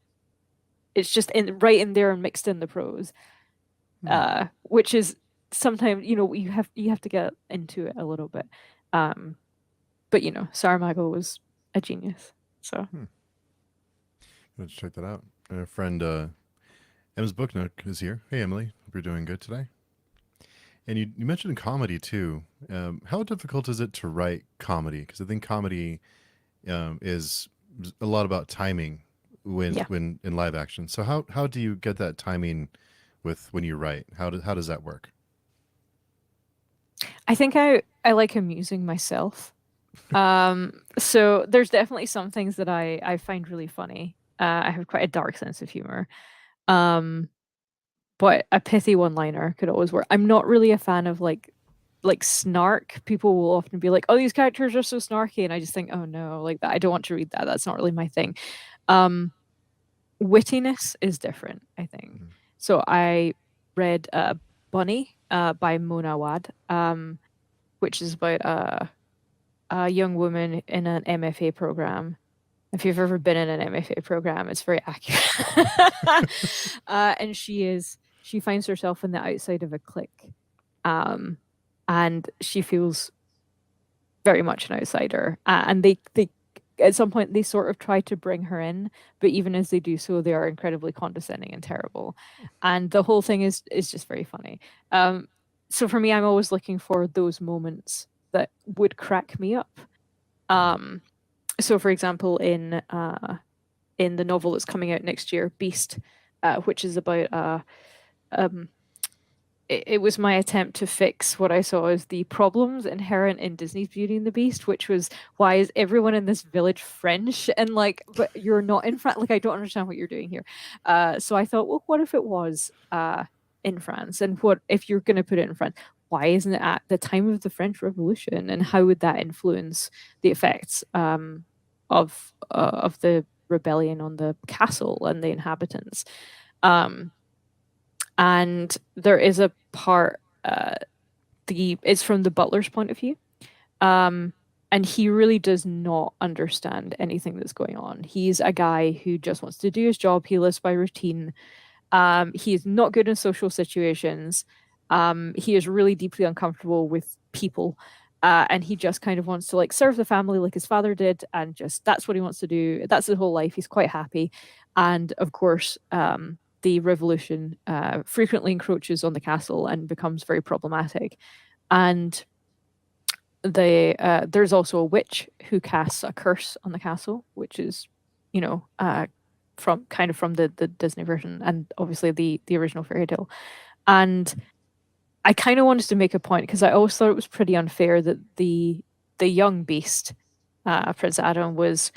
right in there and mixed in the prose, Hmm. which is sometimes you have to get into it a little bit. Um, but Saramago was a genius. So Hmm. Let's check that out. Our friend Emma's Book Nook is here. Hey, Emily. Hope you're doing good today. And you mentioned comedy too. How difficult is it to write comedy? Because I think comedy is a lot about timing yeah, when in live action. So how do you get that timing with when you write? How does that work? I think I like amusing myself. So there's definitely some things that I find really funny. I have quite a dark sense of humor. Um, but a pithy one-liner could always work. I'm not really a fan of like snark. People will often be like, "Oh, these characters are so snarky," and I just think, "Oh no, like that. I don't want to read that. That's not really my thing." Um, Wittiness is different, I think. Mhm. So I read Bunny by Mona Wad, which is about a young woman in an MFA program. If you've ever been in an MFA program, it's very accurate. And she finds herself on the outside of a clique. Um, and she feels very much an outsider. And they at some point they sort of try to bring her in, but even as they do so, they are incredibly condescending and terrible. And the whole thing is just very funny. Um, so for me, I'm always looking for those moments that would crack me up. Hmm. Um, so for example, in the novel that's coming out next year, Beast, which is about um, it was my attempt to fix what I saw as the problems inherent in Disney's Beauty and the Beast, which was why is everyone in this village French and like, but you're not in France. Like, I don't understand what you're doing here. So I thought, well, what if it was in France, and what if you're going to put it in France? Why isn't it at the time of the French Revolution, and how would that influence the effects of the rebellion on the castle and the inhabitants? Um, and there is a part, the it's from the butler's point of view, um, And he really does not understand anything that's going on. He's a guy who just wants to do his job. He lives by routine. He is not good in social situations. He is really deeply uncomfortable with people. And he just kind of wants to like serve the family like his father did, and just that's what he wants to do. That's his whole life. He's quite happy. And of course, the revolution frequently encroaches on the castle and becomes very problematic. And there's also a witch who casts a curse on the castle, which is, you know, from the Disney version and obviously the original fairy tale. And I kind of wanted to make a point because I always thought it was pretty unfair that the young beast, Prince Adam, was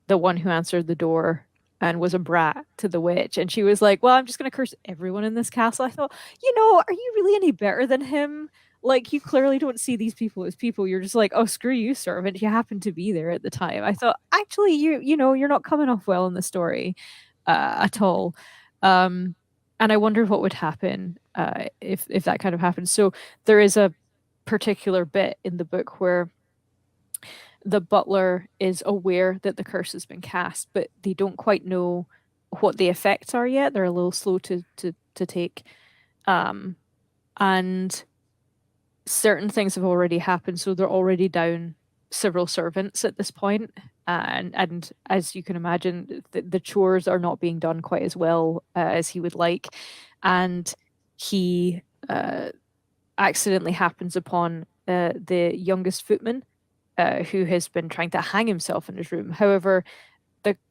the one who answered the door and was a brat to the witch. And she was like, "Well, I'm just going to curse everyone in this castle." I thought, are you really any better than him? Like, you clearly don't see these people as people. You're just like, "Oh, screw you, servant. You happen to be there at the time." I thought, actually, you're not coming off well in the story at all. Um, and I wonder what would happen if that kind of happens. So there is a particular bit in the book where the butler is aware that the curse has been cast, but they don't quite know what the effects are yet. They're a little slow to take. Um, and certain things have already happened, so they're already down several servants at this point. And as you can imagine, the chores are not being done quite as well as he would like. And he accidentally happens upon the youngest footman who has been trying to hang himself in his room. However,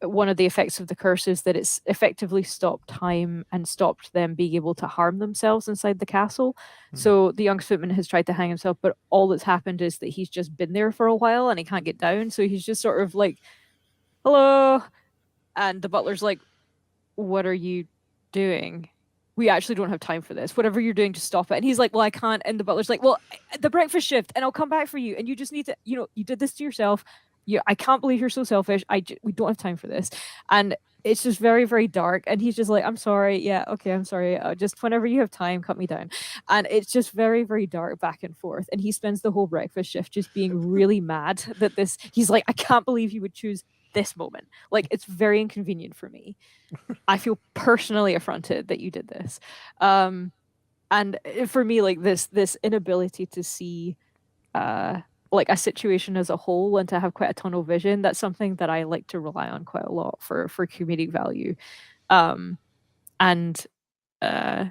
one of the effects of the curse is that it's effectively stopped time and stopped them being able to harm themselves inside the castle. Hmm. So the young footman has tried to hang himself, but all that's happened is that he's just been there for a while and he can't get down. So he's just sort of like, "Hello," and the butler's like, "What are you doing? We actually don't have time for this. Whatever you're doing, just stop it." And he's like, "Well, I can't." And the butler's like, "Well, the breakfast shift, and I'll come back for you. And you just need to, you did this to yourself. I can't believe you're so selfish. We don't have time for this." And it's just very, very dark. And he's just like, "I'm sorry. Yeah, okay, I'm sorry. Just whenever you have time, cut me down." And it's just very, very dark back and forth. And he spends the whole breakfast shift just being really mad that he's like, "I can't believe you would choose this moment. Like, it's very inconvenient for me. I feel personally affronted that you did this." And for me, like this inability to see uh like a situation as a whole and to have quite a tunnel vision, that's something that I like to rely on quite a lot for comedic value. Um and uh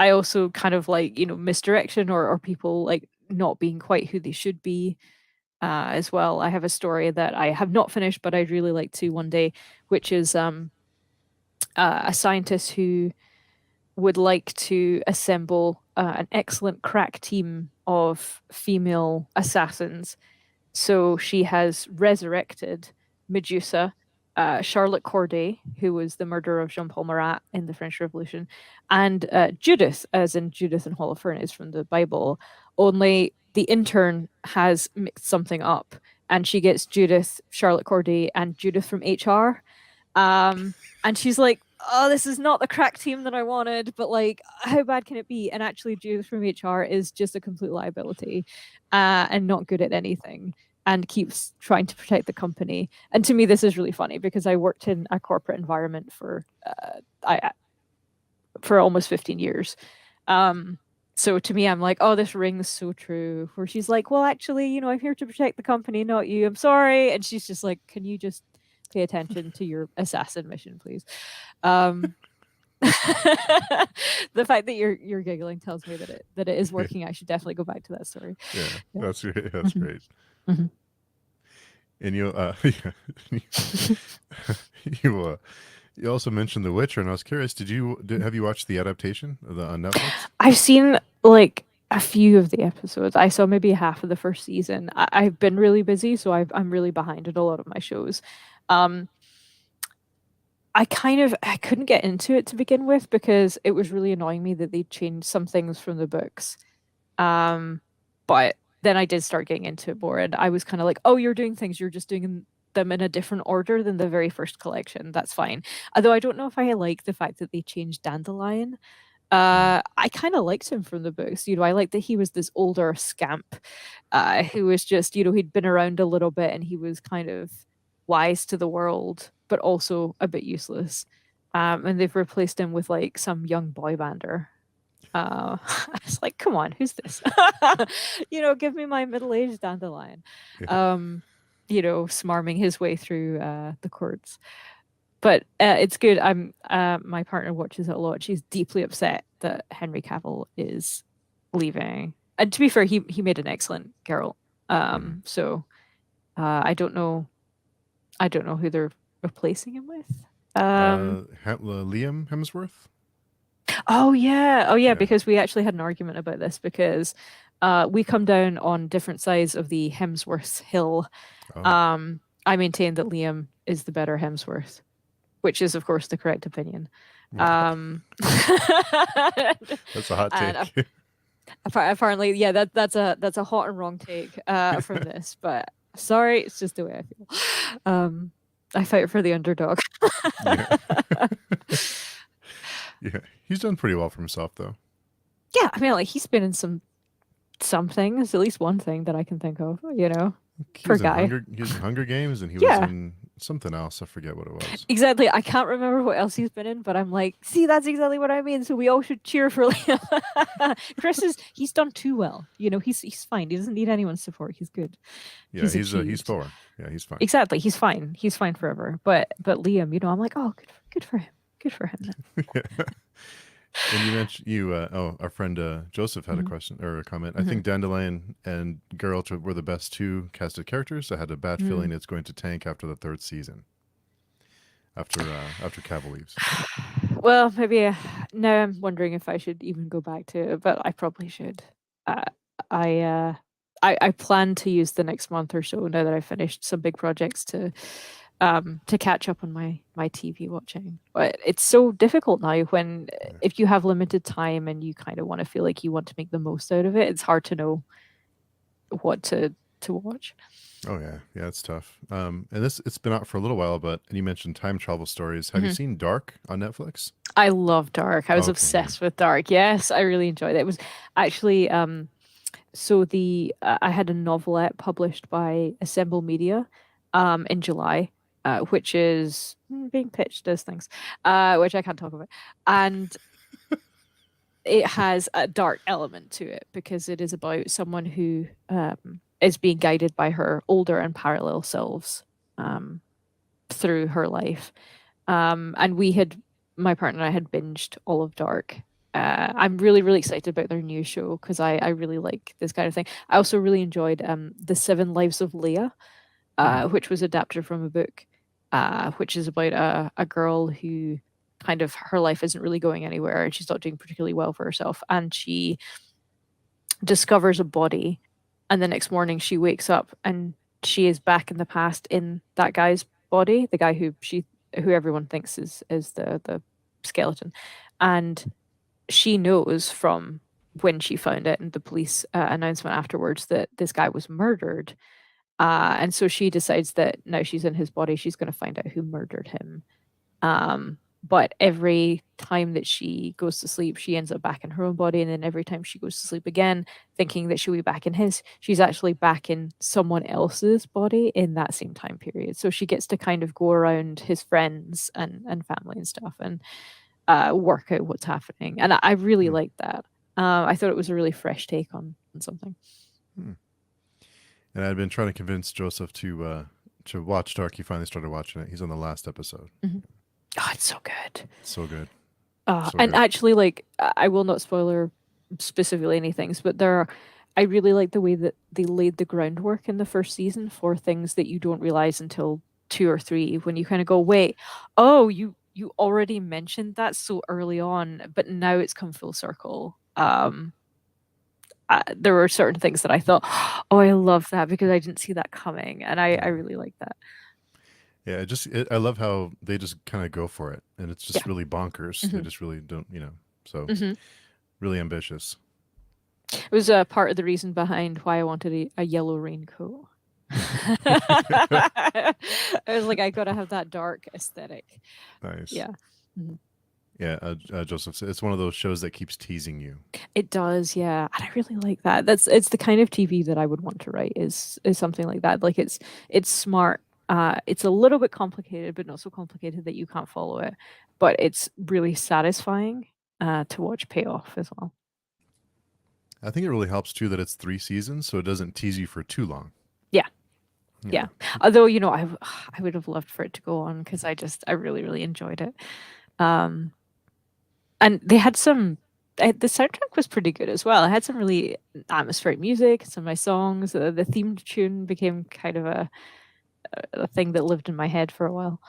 I also kind of like, misdirection or people like not being quite who they should be as well. I have a story that I have not finished, but I'd really like to one day, which is a scientist who would like to assemble an excellent crack team of female assassins. So she has resurrected Medusa, Charlotte Corday, who was the murderer of Jean Paul Marat in the French Revolution, and Judith, as in Judith and Holofernes from the Bible. Only the intern has mixed something up, and she gets Judith, Charlotte Corday, and Judith from HR. And she's like, "Oh, this is not the crack team that I wanted, but like, how bad can it be?" And actually, Judith from HR is just a complete liability, and not good at anything, and keeps trying to protect the company. And to me, this is really funny because I worked in a corporate environment for almost 15 years. So to me, I'm like, "Oh, this rings so true." Where she's like, "Well, actually, I'm here to protect the company, not you. I'm sorry." And she's just like, "Can you just pay attention to your assassin mission, please?" Um, the fact that you're giggling tells me that it is Yeah, working. I should definitely go back to that story. yeah, Yeah. that's great. That's Mhm. great. Mhm. And yeah, you you also mentioned The Witcher, and I was curious, have you watched the adaptation on Netflix? I've seen like a few of the episodes. I saw maybe half of the first season. I've been really busy, so I'm really behind in a lot of my shows. Um, I couldn't get into it to begin with because it was really annoying me that they changed some things from the books. Um, but then I did start getting into it more, and I was kind of like, "Oh, you're doing things. You're just doing them in a different order than the very first collection. That's fine." Although I don't know if I like the fact that they changed Dandelion. Mm. I kind of liked him from the books. I liked that he was this older scamp, who was just, he'd been around a little bit and he was kind of wise to the world, but also a bit useless. And they've replaced him with like some young boy bander. I was like, come on, who's this? Give me my middle-aged dandelion. Yeah. Um, smarming his way through the courts. But it's good. My partner watches it a lot. She's deeply upset that Henry Cavill is leaving. And to be fair, he made an excellent Geralt. Mhm. So I don't know who they're replacing him with. Liam Hemsworth. Oh yeah, Yeah. because we actually had an argument about this because we come down on different sides of the Hemsworth hill. Oh, I maintain that Liam is the better Hemsworth, which is of course the correct opinion. wow. Um, That's a hot and take. apparently, yeah, that's a hot and wrong take from this, but sorry, it's just the way I feel. I fight for the underdog. Yeah. Yeah. He's done pretty well for himself, though. Yeah, I mean, like he's been in some things, at least one thing that I can think of. He Poor was in guy. Hunger Games, and he was Yeah, in something else. I forget what it was. exactly. I can't remember what else he's been in, but I'm like, see, that's exactly what I mean. So we all should cheer for Liam. He's done too well. He's fine. He doesn't need anyone's support. He's good. Yeah, He's he's achieved. Thor. Yeah, he's fine. Exactly. He's fine. He's fine forever. But Liam, I'm like, oh, good for him. Good for him. Yeah. And you mentioned our friend Joseph had a Mhm, question or a comment. I think mhm, Dandelion and Geralt were the best two casted characters. I had a bad mhm. feeling it's going to tank after the third season, after Cavill leaves. Well, maybe now I'm wondering if I should even go back to it, but I probably should. Uh, I uh, I plan to use the next month or so now that I've finished some big projects to catch up on my TV watching. But it's so difficult now when Yeah. if you have limited time and you kind of want to feel like you want to make the most out of it, it's hard to know what to watch. Oh yeah, yeah, it's tough. And it's been out for a little while, but and you mentioned time travel stories. Have you Mhm. seen Dark on Netflix? I love Dark. I was Okay, yeah. obsessed with Dark. Yes, I really enjoyed it. It was actually so the I had a novelette published by Assemble Media in July, which is being pitched as things, which I can't talk about. And it has a dark element to it because it is about someone who is being guided by her older and parallel selves um, through her life. And my partner and I had binged all of Dark. I'm really, really excited about their new show because I really like this kind of thing. I also really enjoyed The Seven Lives of Leah, Hmm. which was adapted from a book, which is about a girl who kind of her life isn't really going anywhere and she's not doing particularly well for herself. And she discovers a body, and the next morning she wakes up and she is back in the past in that guy's body, the guy who everyone thinks is the skeleton, and she knows from when she found it and the police announcement afterwards that this guy was murdered. And so she decides that now she's in his body, she's going to find out who murdered him. But every time that she goes to sleep, she ends up back in her own body. And then every time she goes to sleep again, thinking that she'll be back in his, she's actually back in someone else's body in that same time period. So she gets to kind of go around his friends and family and stuff and work out what's happening. And I really Hmm. liked that. I thought it was a really fresh take on something. Hmm. And I'd been trying to convince Joseph to watch Dark. He finally started watching it. He's on the last episode. Mhm. Oh, it's so good. So good, so And good. actually, like, I will not spoiler specifically any things, but I really like the way that they laid the groundwork in the first season for things that you don't realize until two or three, when you kind of go, wait, oh, you already mentioned that so early on, but now it's come full circle. There were certain things that I thought, oh, I love that because I didn't see that coming, and I Yeah, really like that. yeah. I love how they just kind of go for it, and it's Yeah. just really bonkers. They Hmm. just really don't, so Hmm. really ambitious. It was part of the reason behind why I wanted a yellow raincoat. I was like, I gotta have that dark aesthetic. Nice. Yeah. Mhm. Yeah, Joseph, it's one of those shows that keeps teasing you. It does, yeah. And I really like that. It's the kind of TV that I would want to write is something like that. Like it's smart. It's a little bit complicated, but not so complicated that you can't follow it. But it's really satisfying to watch pay off as well. I think it really helps too that it's 3 seasons, so it doesn't tease you for too long. Yeah, yeah. Yeah. Although, I would have loved for it to go on because I really, really enjoyed it. Um, and they had the soundtrack was pretty good as well. It had some really atmospheric music, some nice songs. The theme tune became kind of a thing that lived in my head for a while.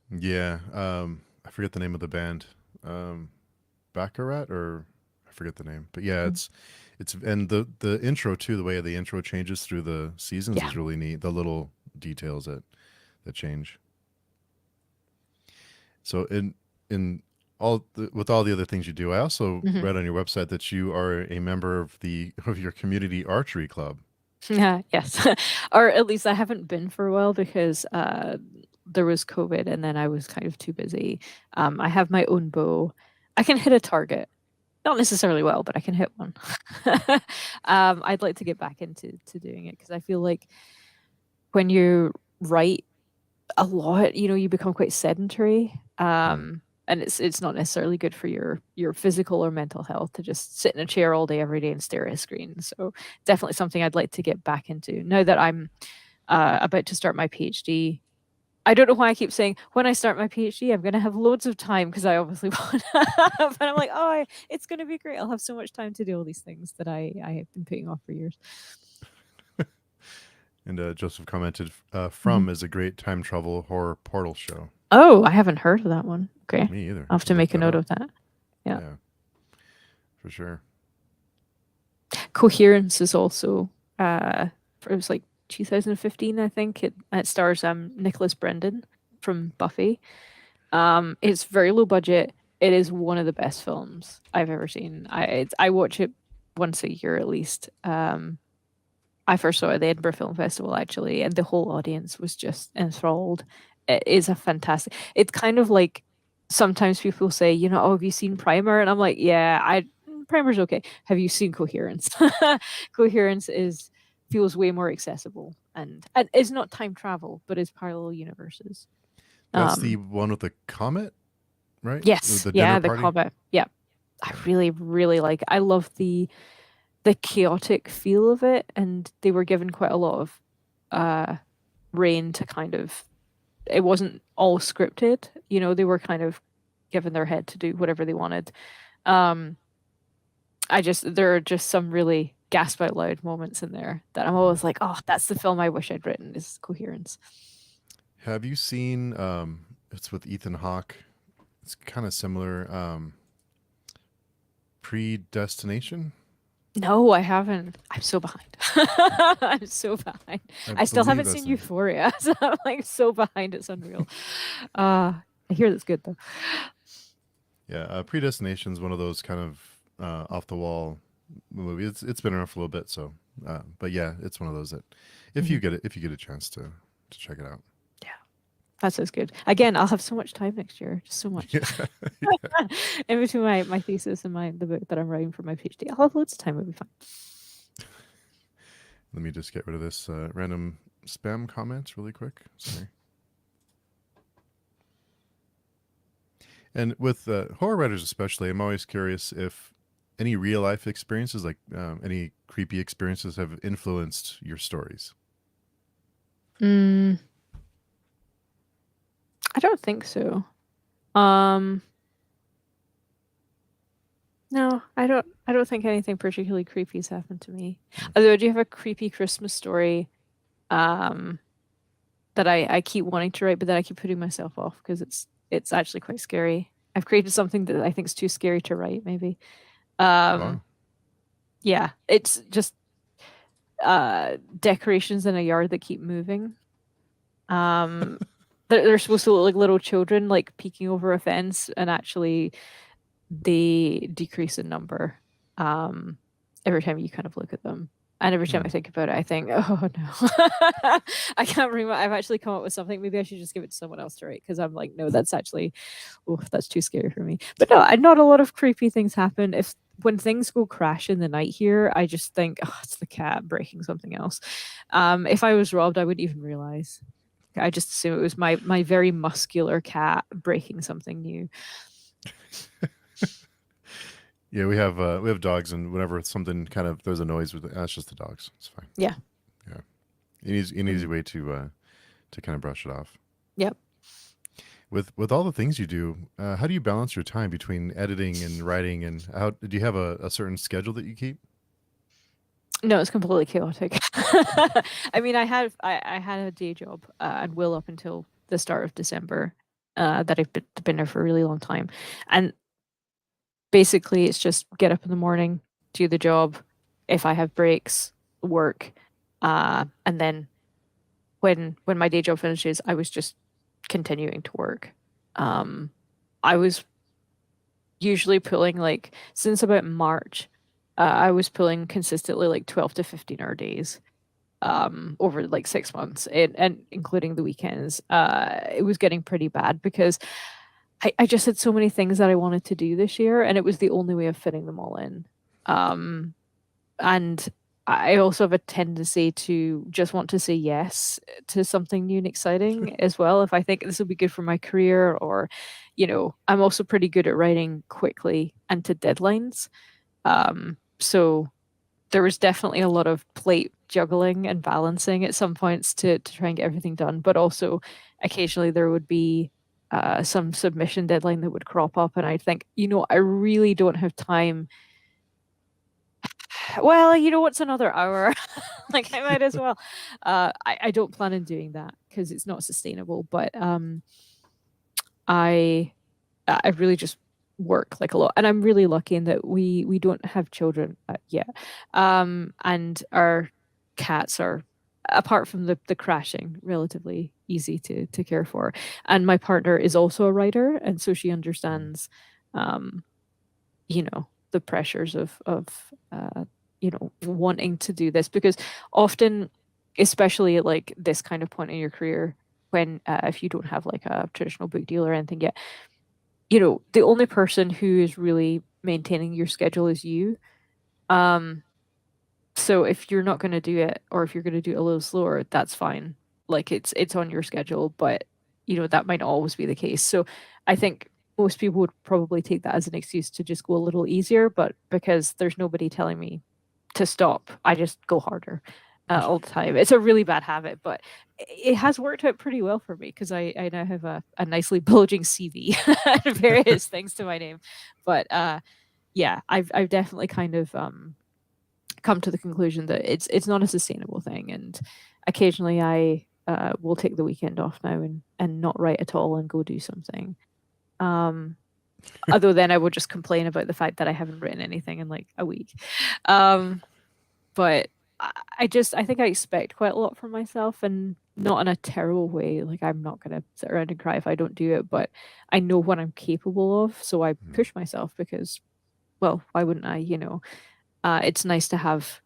Yeah. I forget the name of the band. Baccarat or I forget the name. But yeah, Mm. it's and the intro too, the way the intro changes through the seasons Yeah. is really neat. The little details that change. So in with all the other things you do, I also Mhm. read on your website that you are a member of the of your community archery club. Yeah, yes. Or at least I haven't been for a while because there was COVID and then I was kind of too busy. I have my own bow. I can hit a target. Not necessarily well, but I can hit one. I'd like to get back into doing it because I feel like when you write a lot, you become quite sedentary. Hmm. And it's not necessarily good for your physical or mental health to just sit in a chair all day every day and stare at a screen. So definitely something I'd like to get back into now that I'm about to start my PhD. I don't know why I keep saying when I start my PhD, I'm going to have loads of time because I obviously want. But I'm like, oh, it's going to be great. I'll have so much time to do all these things that I have been putting off for years. And Joseph commented, Mhm. "From is a great time travel horror portal show." Oh, I haven't heard of that one. Okay, Me either. I'll have to Look make a that note up. of that. Yeah. Yeah, for sure. Coherence is also it was like 2015, I think. It stars Nicholas Brendan from Buffy. It's very low budget. It is one of the best films I've ever seen. I watch it once a year at least. I first saw it at the Edinburgh Film Festival actually, and the whole audience was just enthralled. It is a fantastic. It's kind of like sometimes people say, oh, have you seen Primer? And I'm like, yeah, Primer's okay. Have you seen Coherence? Coherence is feels way more accessible and is not time travel, but is parallel universes. That's the Um, one with the comet, right? yes, The dinner yeah, the party. combat. Yeah, I Yeah. really, really like it. I love the chaotic feel of it, and they were given quite a lot of uh reign to kind of it wasn't all scripted, they were kind of given their head to do whatever they wanted. Um there are just some really gasp out loud moments in there that I'm always like, oh, that's the film I wish I'd written is Coherence. Have you seen? It's with Ethan Hawke. It's kind of similar. Predestination. No, I haven't. I'm so behind. I'm so behind. I I still believe haven't that's seen the name. Euphoria, so I'm like so behind. It's unreal. I hear that's good though. Yeah, Predestination is one of those kind of off the wall movies. It's been around for a little bit, so but yeah, it's one of those that Mhm. if you get a chance to check it out. Yeah, that sounds good. Again, I'll have so much time next year, just so much. Yeah. In between my thesis and the book that I'm writing for my PhD, I'll have loads of time. It'll be fine. Let me just get rid of this random spam comments really quick. Sorry. And with horror writers especially, I'm always curious if any real life experiences, like any creepy experiences, have influenced your stories. Mm, I don't think so. Um, no, I don't think anything particularly creepy has happened to me. Hmm. Although I do have a creepy Christmas story, um, that I keep wanting to write, but then I keep putting myself off because it's actually quite scary. I've created something that I think is too scary to write, maybe. Oh, Um, wow. yeah, it's just decorations in a yard that keep moving. Um, they're supposed to look like little children, like peeking over a fence, and actually they decrease in number um, every time you kind of look at them. And every time I Hmm. think about it, I think, oh no, I can't remember. I've actually come up with something. Maybe I should just give it to someone else to write because I'm like, no, that's actually, oh, that's too scary for me. But no, not a lot of creepy things happen. If when things go crash in the night here, I just think, oh, it's the cat breaking something else. If I was robbed, I wouldn't even realize. I just assume it was my very muscular cat breaking something new. Yeah, we have dogs, and whenever something kind of there's a noise with it, that's just the dogs. It's fine. Yeah. Yeah, an easy Mm. way to kind of brush it off. Yep. With all the things you do, how do you balance your time between editing and writing? And how do you have a certain schedule that you keep? No, it's completely chaotic. I mean, I had a day job and will up until the start of December that I've been there for a really long time. And basically, it's just get up in the morning, do the job. If I have breaks, work, and then when my day job finishes, I was just continuing to work. Um, I was usually pulling like since about March, I was pulling consistently like 12 to 15-hour days over like 6 months and including the weekends. It was getting pretty bad because I just had so many things that I wanted to do this year, and it was the only way of fitting them all in. Um, and I also have a tendency to just want to say yes to something new and exciting as well. If I think this will be good for my career, or, I'm also pretty good at writing quickly and to deadlines. So there was definitely a lot of plate juggling and balancing at some points to try and get everything done. But also occasionally there would be some submission deadline that would crop up, and I think, I really don't have time. Well, what's another hour? Like I might as well. I don't plan on doing that because it's not sustainable. But I I really just work like a lot, and I'm really lucky in that we don't have children yet, and our cats are, apart from the crashing, relatively easy to care for. And my partner is also a writer, and so she Mm. understands, um, the pressures of wanting to do this because often, especially at like this kind of point in your career, when if you don't have like a traditional book deal or anything yet, the only person who is really maintaining your schedule is you. Um, so if you're not going to do it, or if you're going to do it a little slower, that's fine. Like it's on your schedule, but that might not always be the case. So I think most people would probably take that as an excuse to just go a little easier, but because there's nobody telling me to stop, I just go harder all the time. It's a really bad habit, but it has worked out pretty well for me because I now have a nicely bulging CV and various things to my name. But yeah, I've definitely kind of come to the conclusion that it's not a sustainable thing, and occasionally I will take the weekend off now and not write at all and go do something. Um, Other than I will just complain about the fact that I haven't written anything in like a week. Um, but I think I expect quite a lot from myself, and not in a terrible way. Like I'm not gonna sit around and cry if I don't do it, but I know what I'm capable of, so I Mm. push myself because, well, why wouldn't I? It's nice to have.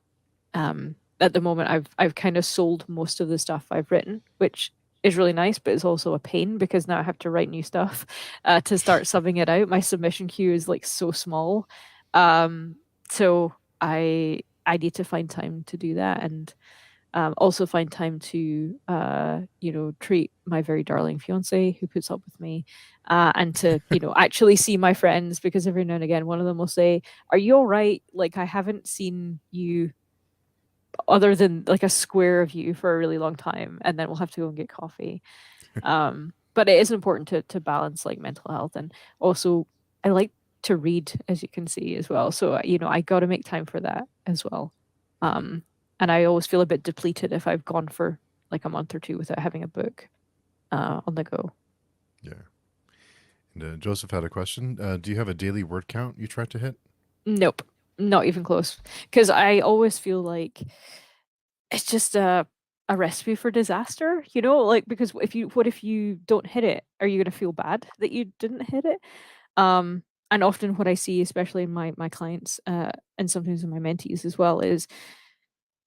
At the moment, I've kind of sold most of the stuff I've written, which is really nice, but it's also a pain because now I have to write new stuff to start subbing it out. My submission queue is like so small, um, so I need to find time to do that, and also find time to treat my very darling fiance who puts up with me, and to actually see my friends, because every now and again one of them will say, "Are you all right? Like I haven't seen you other than like a square of you for a really long time," and then we'll have to go and get coffee. But it is important to balance like mental health, and also I like to read, as you can see as well. So I got to make time for that as well. Um, and I always feel a bit depleted if I've gone for like a month or two without having a book on the go. Yeah. And Joseph had a question. Do you have a daily word count you try to hit? Nope, not even close. Because I always feel like it's just a recipe for disaster, like because what if you don't hit it? Are you gonna feel bad that you didn't hit it? And often what I see, especially in my clients, and sometimes in my mentees as well, is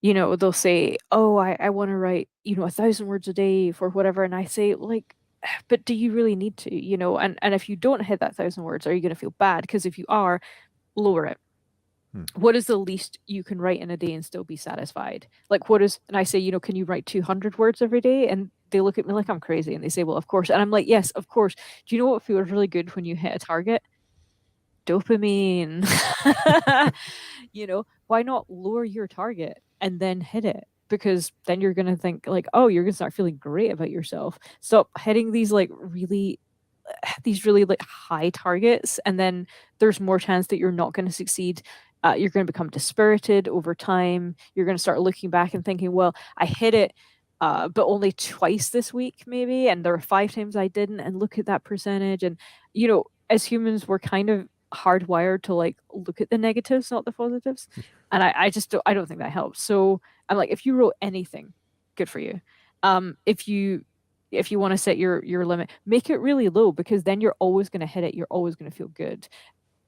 You know, they'll say, "Oh, I want to write, 1,000 words a day for whatever," and I say, like, but do you really need to? And if you don't hit that 1,000 words, are you going to feel bad? Because if you are, lower it. Hmm. What is the least you can write in a day and still be satisfied? Like, what is, and I say, can you write 200 words every day? And they look at me like I'm crazy and they say, well, of course. And I'm like, yes, of course. Do you know what feels really good when you hit a target? Dopamine. Why not lower your target and then hit it? Because then you're going to think, like, oh, you're going to start feeling great about yourself. Stop hitting these really like high targets, and then there's more chance that you're not going to succeed. You're going to become dispirited over time. You're going to start looking back and thinking, well, I hit it, but only twice this week, maybe, and there were 5 times I didn't, and look at that percentage. And as humans, we're kind of hardwired to like look at the negatives, not the positives. And I just I don't think that helps. So I'm like, if you wrote anything, good for you. If you want to set your limit, make it really low, because then you're always going to hit it. You're always going to feel good.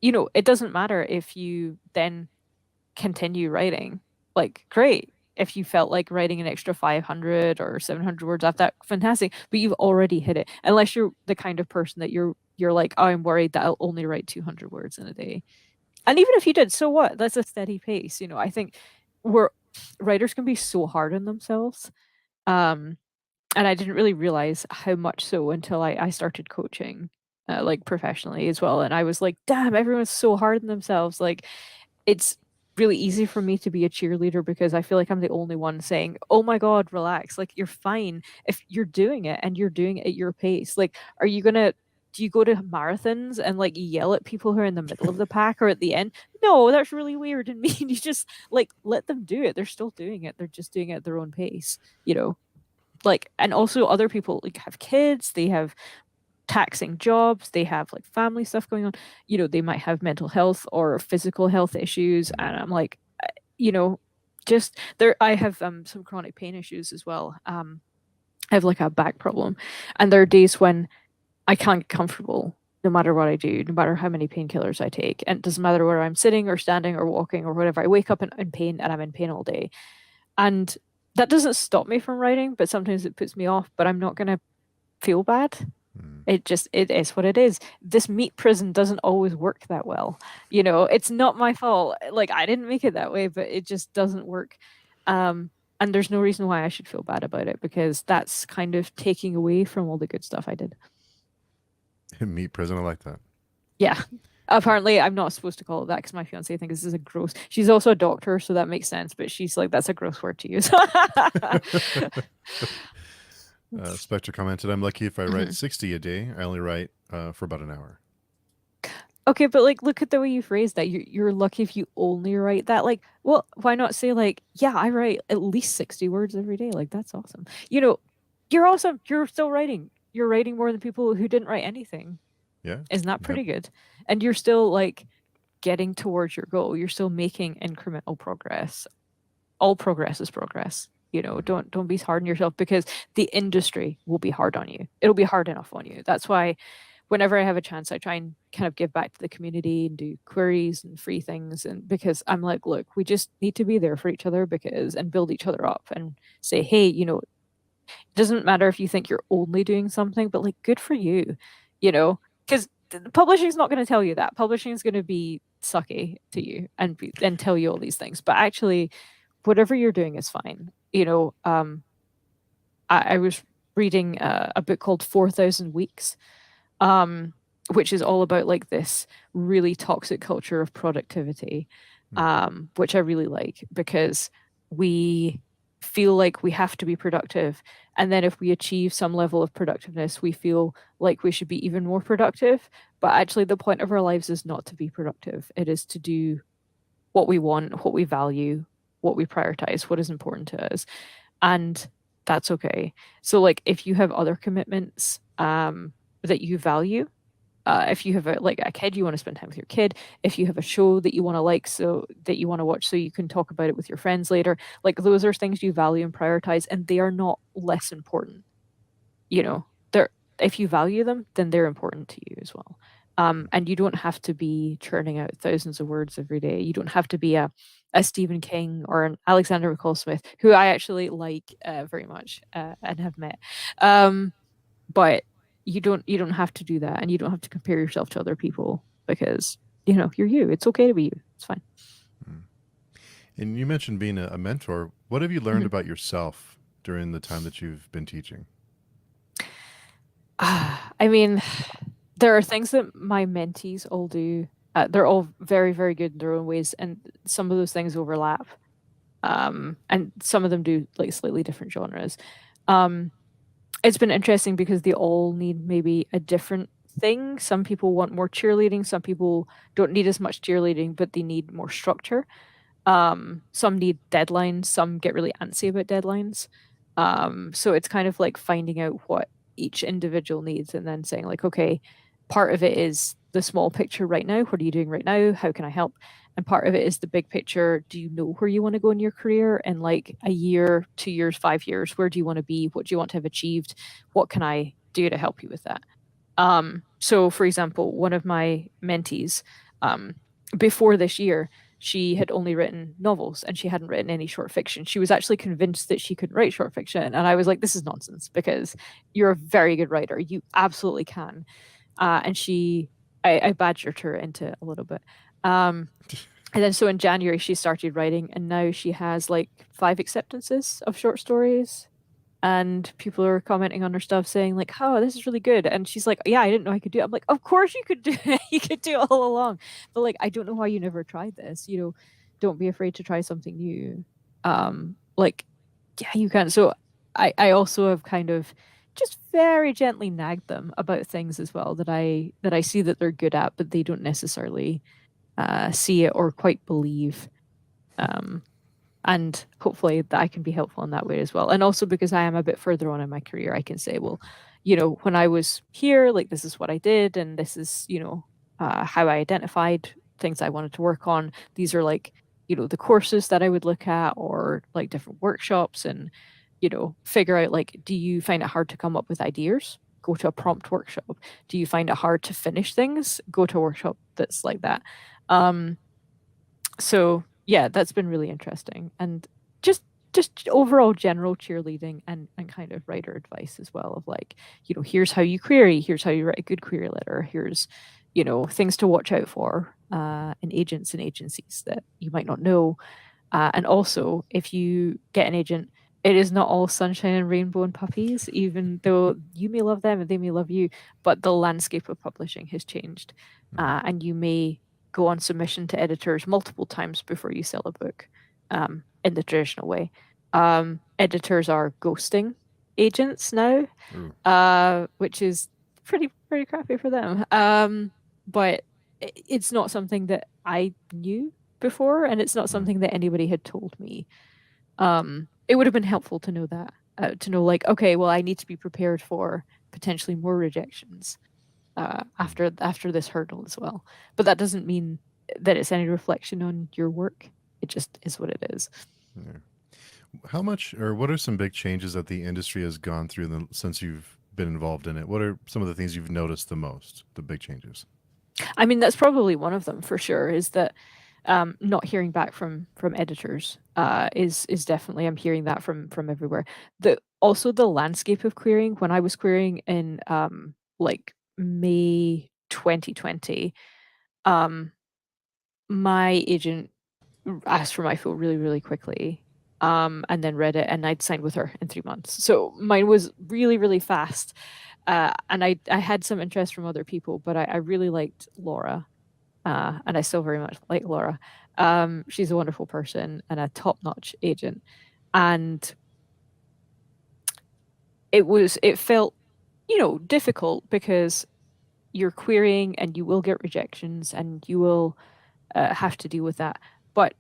It doesn't matter if you then continue writing. Like, great. If you felt like writing an extra 500 or 700 words after that, fantastic. But you've already hit it. Unless you're the kind of person that you're like, oh, I'm worried that I'll only write 200 words in a day. And even if you did, so what? That's a steady pace. I think we're writers can be so hard on themselves. Um, and I didn't really realize how much so until I started coaching, like professionally as well. And I was like, damn, everyone's so hard on themselves. Like, it's really easy for me to be a cheerleader because I feel like I'm the only one saying, oh my God, relax. Like, you're fine if you're doing it and you're doing it at your pace. Like, do you go to marathons and like yell at people who are in the middle of the pack or at the end? No, that's really weird and mean. You just like let them do it. They're still doing it. They're just doing it at their own pace, you know? Like, and also other people like have kids, they have taxing jobs, they have like family stuff going on, they might have mental health or physical health issues. Hmm. And I'm like, you know just there, I have some chronic pain issues as well. I have like a back problem, and there are days when I can't get comfortable no matter what I do, no matter how many painkillers I take. And it doesn't matter whether I'm sitting or standing or walking or whatever. I wake up in pain, and I'm in pain all day. And that doesn't stop me from writing, but sometimes it puts me off, but I'm not going to feel bad. Hmm. It is what it is. This meat prison doesn't always work that well. It's not my fault. Like, I didn't make it that way, but it just doesn't work. And there's no reason why I should feel bad about it, because that's kind of taking away from all the good stuff I did. Meat prison. I like that. Yeah. Apparently, I'm not supposed to call it that because my fiance thinks this is a gross. She's also a doctor, so that makes sense. But she's like, that's a gross word to use. Spectre commented, I'm lucky if I write Mhm. 60 a day. I only write for about an hour. Okay, but like, look at the way you phrase that. You're lucky if you only write that. Like, well, why not say like, yeah, I write at least 60 words every day. Like, that's awesome. You're awesome. You're still writing. You're writing more than people who didn't write anything. Yeah. Isn't that Yep. pretty good? And you're still like getting towards your goal. You're still making incremental progress. All progress is progress. Mhm. Don't be hard on yourself, because the industry will be hard on you. It'll be hard enough on you. That's why whenever I have a chance, I try and kind of give back to the community and do queries and free things. And because I'm like, look, we just need to be there for each other, and build each other up and say, hey, it doesn't matter if you think you're only doing something, but like, good for you, because publishing is not going to tell you that. Publishing is going to be sucky to you and tell you all these things. But actually, whatever you're doing is fine. I was reading a book called 4,000 Weeks, um, which is all about like this really toxic culture of productivity, Hmm. which I really like, because we feel like we have to be productive. And then if we achieve some level of productiveness, we feel like we should be even more productive. But actually, the point of our lives is not to be productive, it is to do what we want, what we value, what we prioritize, what is important to us. And that's okay. So, like, if you have other commitments that you value, if you have like a kid, you want to spend time with your kid. If you have a show that you want to like, so that you want to watch, so you can talk about it with your friends later, like, those are things you value and prioritize, and they are not less important. They're, if you value them, then they're important to you as well. And you don't have to be churning out thousands of words every day. You don't have to be a Stephen King or an Alexander McCall Smith, who I actually like very much and have met. Um, but you don't have to do that, and you don't have to compare yourself to other people because you're you. It's okay to be you. It's fine. Mm. And you mentioned being a mentor. What have you learned Mhm. about yourself during the time that you've been teaching? I mean, there are things that my mentees all do. They're all very, very good in their own ways, and some of those things overlap. And some of them do like slightly different genres. Um, it's been interesting because they all need maybe a different thing. Some people want more cheerleading, some people don't need as much cheerleading, but they need more structure. Some need deadlines, some get really antsy about deadlines. So it's kind of like finding out what each individual needs and then saying, like, okay, part of it is the small picture right now. What are you doing right now? How can I help? And part of it is the big picture. Do you know where you want to go in your career in like a year, 2 years, 5 years? Where do you want to be? What do you want to have achieved? What can I do to help you with that? So for example, one of my mentees, um, before this year, she had only written novels and she hadn't written any short fiction. She was actually convinced that she could write short fiction. And I was like, this is nonsense because you're a very good writer. You absolutely can. And I badgered her into it a little bit. Um, and then so in January, she started writing and now she has like 5 acceptances of short stories, and people are commenting on her stuff saying like, "Oh, this is really good." And she's like, "Yeah, I didn't know I could do it." I'm like, "Of course you could do it. You could do it all along." But like, I don't know why you never tried this. Don't be afraid to try something new. Like, yeah, you can. So I also have kind of just very gently nagged them about things as well that I see that they're good at, but they don't necessarily see it or quite believe. Um, and hopefully that I can be helpful in that way as well. And also because I am a bit further on in my career, I can say, well, when I was here, like this is what I did, and this is, how I identified things I wanted to work on. These are like, the courses that I would look at, or like different workshops, and figure out like, do you find it hard to come up with ideas? Go to a prompt workshop. Do you find it hard to finish things? Go to a workshop that's like that. Um, so yeah, that's been really interesting, and just just overall general cheerleading and kind of writer advice as well of like, here's how you query, here's how you write a good query letter, here's things to watch out for in agents and agencies that you might not know. And also, if you get an agent, it is not all sunshine and rainbow and puppies, even though you may love them and they may love you, but the landscape of publishing has changed. Mm. And you may go on submission to editors multiple times before you sell a book in the traditional way. Editors are ghosting agents now, Ooh. which is pretty crappy for them. But it's not something that I knew before, and it's not Mm. something that anybody had told me. It would have been helpful to know that, to know like, okay, well, I need to be prepared for potentially more rejections Mm. after this hurdle as well. But that doesn't mean that it's any reflection on your work. It just is what it is. Yeah. How much, or what are some big changes that the industry has gone through since you've been involved in it? What are some of the things you've noticed the most, the big changes? I mean, that's probably one of them for sure. Is that not hearing back from editors is definitely, I'm hearing that from everywhere. The Also the landscape of querying. When I was querying in like May 2020, um, my agent asked for my full really really quickly, and then read it, and I'd signed with her in 3 months. So mine was really really fast. And I had some interest from other people, but I really liked Laura, and I still very much like Laura. She's a wonderful person and a top-notch agent. And it felt, difficult because you're querying and you will get rejections and you will have to deal with that. But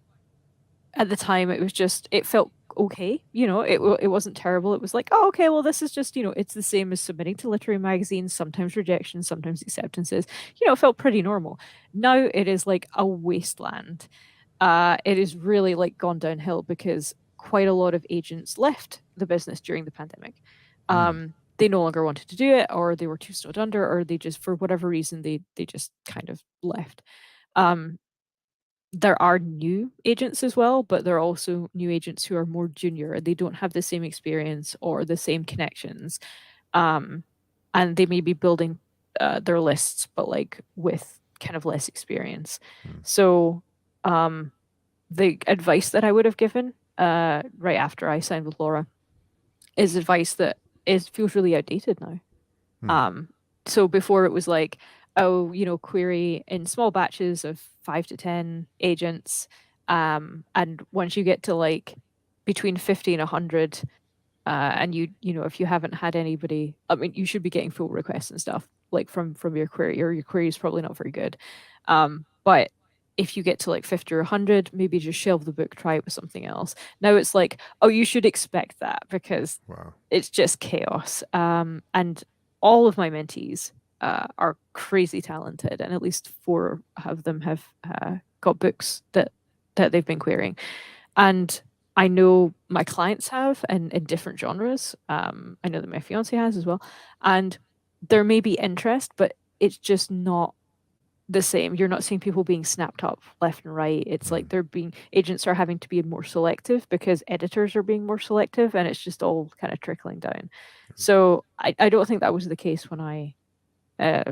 at the time, it felt okay. It wasn't terrible. It was like, oh, okay, well, this is just, it's the same as submitting to literary magazines, sometimes rejections, sometimes acceptances. It felt pretty normal. Now it is like a wasteland. It is really like gone downhill because quite a lot of agents left the business during the pandemic. Mm. they no longer wanted to do it, or they were too snowed under, or they just, for whatever reason, they just kind of left. Um, there are new agents as well, but there are also new agents who are more junior. They don't have the same experience or the same connections, um, and they may be building their lists, but like with kind of less experience. Hmm. So um, the advice that I would have given right after I signed with Laura is advice that is feels really outdated now. Hmm. Um, so before it was like, oh, query in small batches of 5 to 10 agents. And once you get to like between 50 and 100, and if you haven't had anybody, I mean, you should be getting full requests and stuff like from your query, or your query is probably not very good. But if you get to like 50 or 100, maybe just shelve the book, try it with something else. Now it's like, oh, you should expect that because Wow. it's just chaos. And all of my mentees are crazy talented, and at least four of them have got books that they've been querying. And I know my clients have, and in different genres. I know that my fiance has as well. And there may be interest, but it's just not the same. You're not seeing people being snapped up left and right. It's Hmm. like agents are having to be more selective because editors are being more selective, and it's just all kind of trickling down. So I don't think that was the case uh,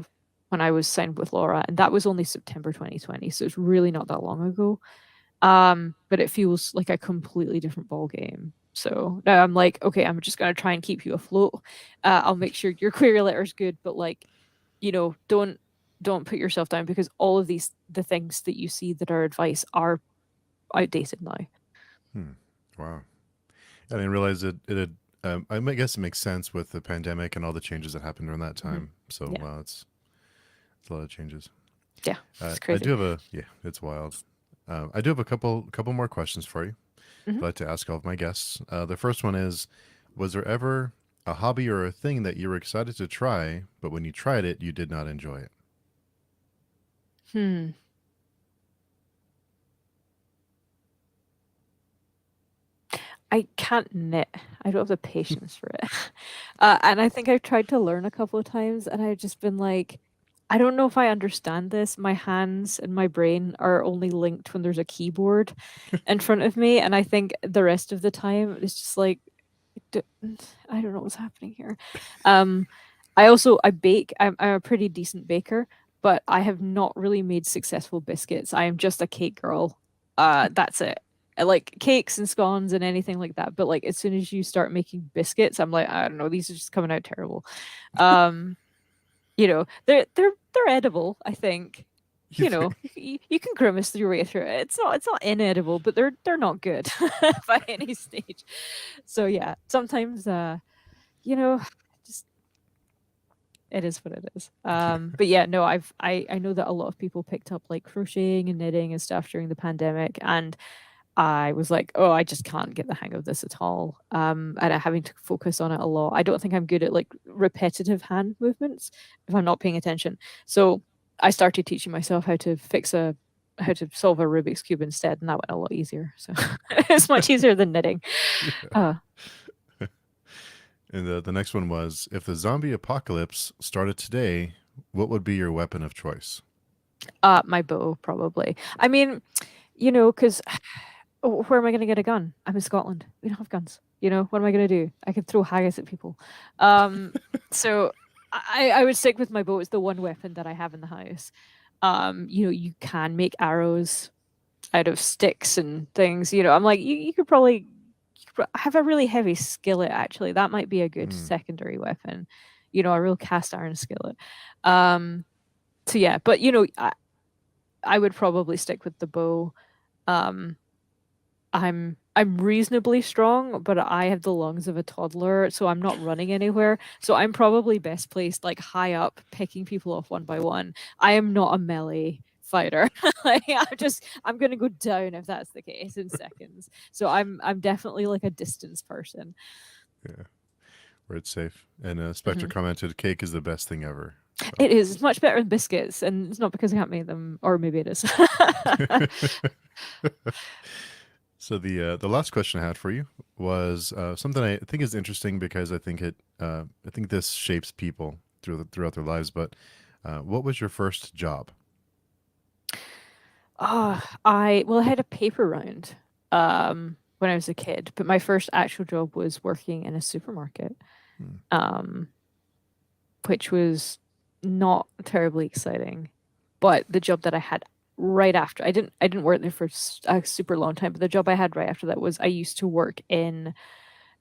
when I was signed with Laura, and that was only September 2020. So it's really not that long ago. But it feels like a completely different ball game. So now I'm like, okay, I'm just gonna try and keep you afloat. I'll make sure your query letter is good, but like, don't put yourself down, because all of the things that you see that are advice are outdated now. Hmm. Wow. I didn't realize it had. Guess it makes sense with the pandemic and all the changes that happened during that Hmm. time. So Yeah, wow, it's a lot of changes. yeah, it's I crazy. do have yeah, it's wild. I do have a couple more questions for you. Hmm. I'd like to ask all of my guests. The first one is, was there ever a hobby or a thing that you were excited to try, but when you tried it, you did not enjoy it? Hmm. I can't knit. I don't have the patience for it. And I think I've tried to learn a couple of times, and I've just been like, I don't know if I understand this. My hands and my brain are only linked when there's a keyboard in front of me, and I think the rest of the time it's just like, d- I don't know what's happening here. Um, I bake. I'm a pretty decent baker, but I have not really made successful biscuits. I am just a cake girl. That's it. I like cakes and scones and anything like that. But like as soon as you start making biscuits, I'm like, I don't know, these are just coming out terrible. Um, they're edible, I think. You think? You can grimace your way through it. It's not inedible, but they're not good by any stage. So yeah, sometimes you know, just it is what it is. But yeah, no, I know that a lot of people picked up like crocheting and knitting and stuff during the pandemic, and I was like, oh, I just can't get the hang of this at all. And I'm having to focus on it a lot. I don't think I'm good at like repetitive hand movements if I'm not paying attention. So I started teaching myself how to solve a Rubik's cube instead, and that went a lot easier. So it's much easier than knitting. Yeah. Uh, And the next one was, if the zombie apocalypse started today, what would be your weapon of choice? my bow probably. I mean, because where am I going to get a gun? I'm in Scotland. We don't have guns. What am I going to do? I could throw haggis at people. Um, so I would stick with my bow. It's the one weapon that I have in the house. You can make arrows out of sticks and things. I'm like, you could probably have a really heavy skillet, actually. That might be a good Hmm. secondary weapon. A real cast iron skillet. Um, so yeah, but I would probably stick with the bow. Um, I'm reasonably strong, but I have the lungs of a toddler, so I'm not running anywhere. So I'm probably best placed like high up, picking people off one by one. I am not a melee fighter. Like I'm gonna go down if that's the case in seconds. So I'm definitely like a distance person. Yeah, where it's safe. And Spectre Mhm. commented, "Cake is the best thing ever." So. It is. It's much better than biscuits, and it's not because I can't make them, or maybe it is. So the last question I had for you was something I think is interesting because I think this shapes people throughout their lives. But what was your first job? I had a paper round when I was a kid, but my first actual job was working in a supermarket, Hmm. um, which was not terribly exciting. But the job that I had right after, I didn't work there for a super long time, but the job I had right after that was I used to work in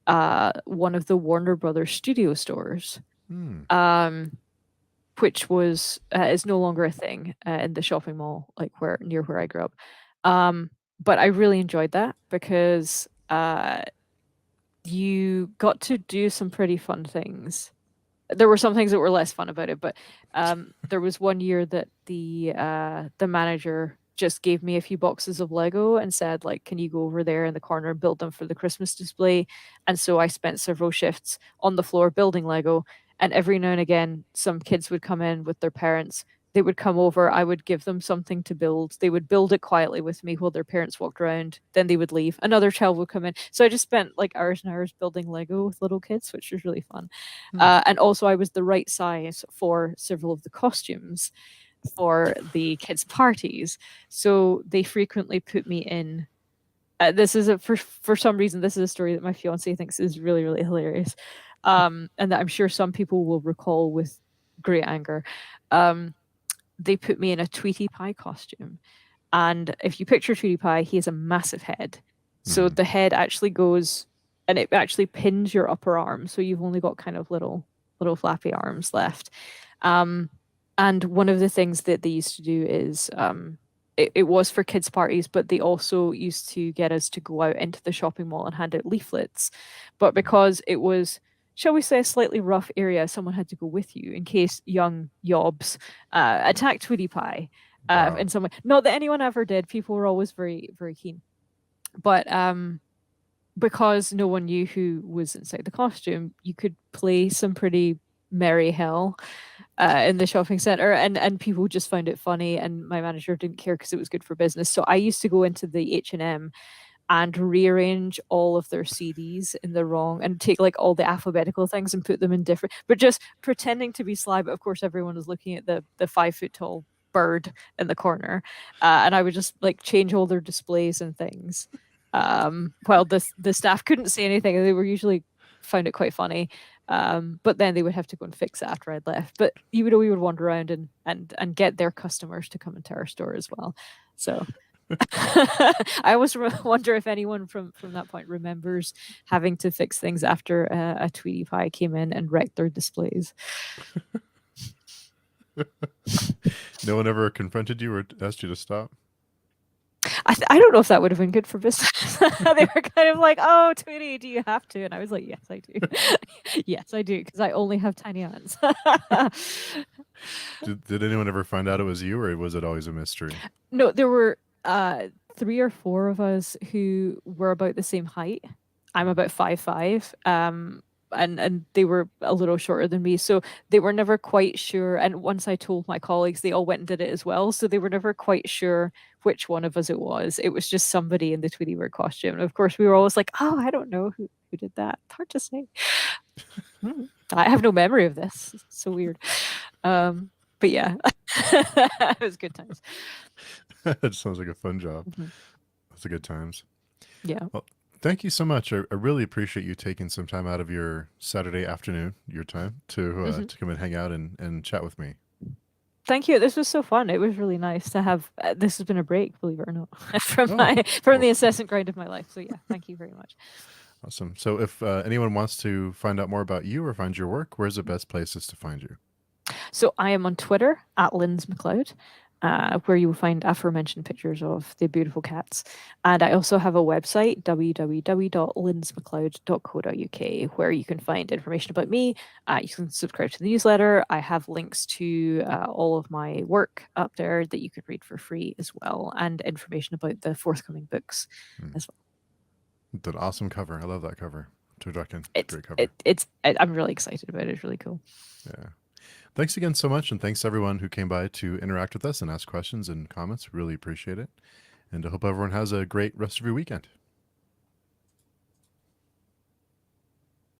one of the Warner Brothers studio stores. Hmm. Um, which was is no longer a thing in the shopping mall, like where near where I grew up. But I really enjoyed that because you got to do some pretty fun things. There were some things that were less fun about it, but there was one year that the manager just gave me a few boxes of Lego and said, like, can you go over there in the corner and build them for the Christmas display? And so I spent several shifts on the floor building Lego. And every now and again, some kids would come in with their parents. They would come over. I would give them something to build. They would build it quietly with me while their parents walked around. Then they would leave. Another child would come in. So I just spent like hours and hours building Lego with little kids, which was really fun. Hmm. And also, I was the right size for several of the costumes for the kids' parties. So they frequently put me in. This is for some reason, this is a story that my fiance thinks is really, really hilarious. And that I'm sure some people will recall with great anger. Um, they put me in a Tweety Pie costume. And if you picture Tweety Pie, he has a massive head. So Hmm. the head actually goes and it actually pins your upper arm. So you've only got kind of little flappy arms left. Um, and one of the things that they used to do is it was for kids' parties, but they also used to get us to go out into the shopping mall and hand out leaflets. But because it was, shall we say, a slightly rough area, someone had to go with you in case young yobs attacked Tweety Pie Wow. in some way. Not that anyone ever did. People were always very, very keen. But because no one knew who was inside the costume, you could play some pretty merry hell in the shopping center, and people just found it funny. And my manager didn't care because it was good for business. So I used to go into the H&M and rearrange all of their CDs in the wrong and take like all the alphabetical things and put them in different, but just pretending to be sly. But of course, everyone was looking at the 5 foot tall bird in the corner, and I would just like change all their displays and things. While the staff couldn't say anything, and they were usually found it quite funny. But then they would have to go and fix it after I'd left. But we would wander around and get their customers to come into our store as well. So I always wonder if anyone from that point remembers having to fix things after a Tweety Pie came in and wrecked their displays. No one ever confronted you or asked you to stop? I don't know if that would have been good for business. They were kind of like, "Oh, Tweety, do you have to?" And I was like, "Yes, I do. Yes, I do, because I only have tiny hands." Did anyone ever find out it was you, or was it always a mystery? No, there were three or four of us who were about the same height. I'm about 5'5", and they were a little shorter than me, so they were never quite sure. And once I told my colleagues, they all went and did it as well, so they were never quite sure which one of us it was. It was just somebody in the Tweety Bird costume. And of course, we were always like, "Oh, I don't know who did that. It's hard to say. Hmm. I have no memory of this. It's so weird." But yeah, it was good times. That sounds like a fun job. Mhm. That's a good times. Yeah. Well, thank you so much. I really appreciate you taking some time out of your Saturday afternoon, your time, Mhm. to come and hang out and chat with me. Thank you. This was so fun. It was really nice to have. This has been a break, believe it or not, Oh, from well, the incessant grind of my life. So yeah, thank you very much. awesome. So if anyone wants to find out more about you or find your work, where's the best places to find you? So I am on Twitter at Lindz McLeod, where you will find aforementioned pictures of the beautiful cats. And I also have a website, www.lindsmcleod.co.uk, where you can find information about me. You can subscribe to the newsletter. I have links to all of my work up there that you can read for free as well, and information about the forthcoming books Hmm. as well. It's an awesome cover. I love that cover. Turduken. It's Great cover. it, it's I'm really excited about it. It's really cool. Yeah. Thanks again so much. And thanks to everyone who came by to interact with us and ask questions and comments. Really appreciate it. And I hope everyone has a great rest of your weekend.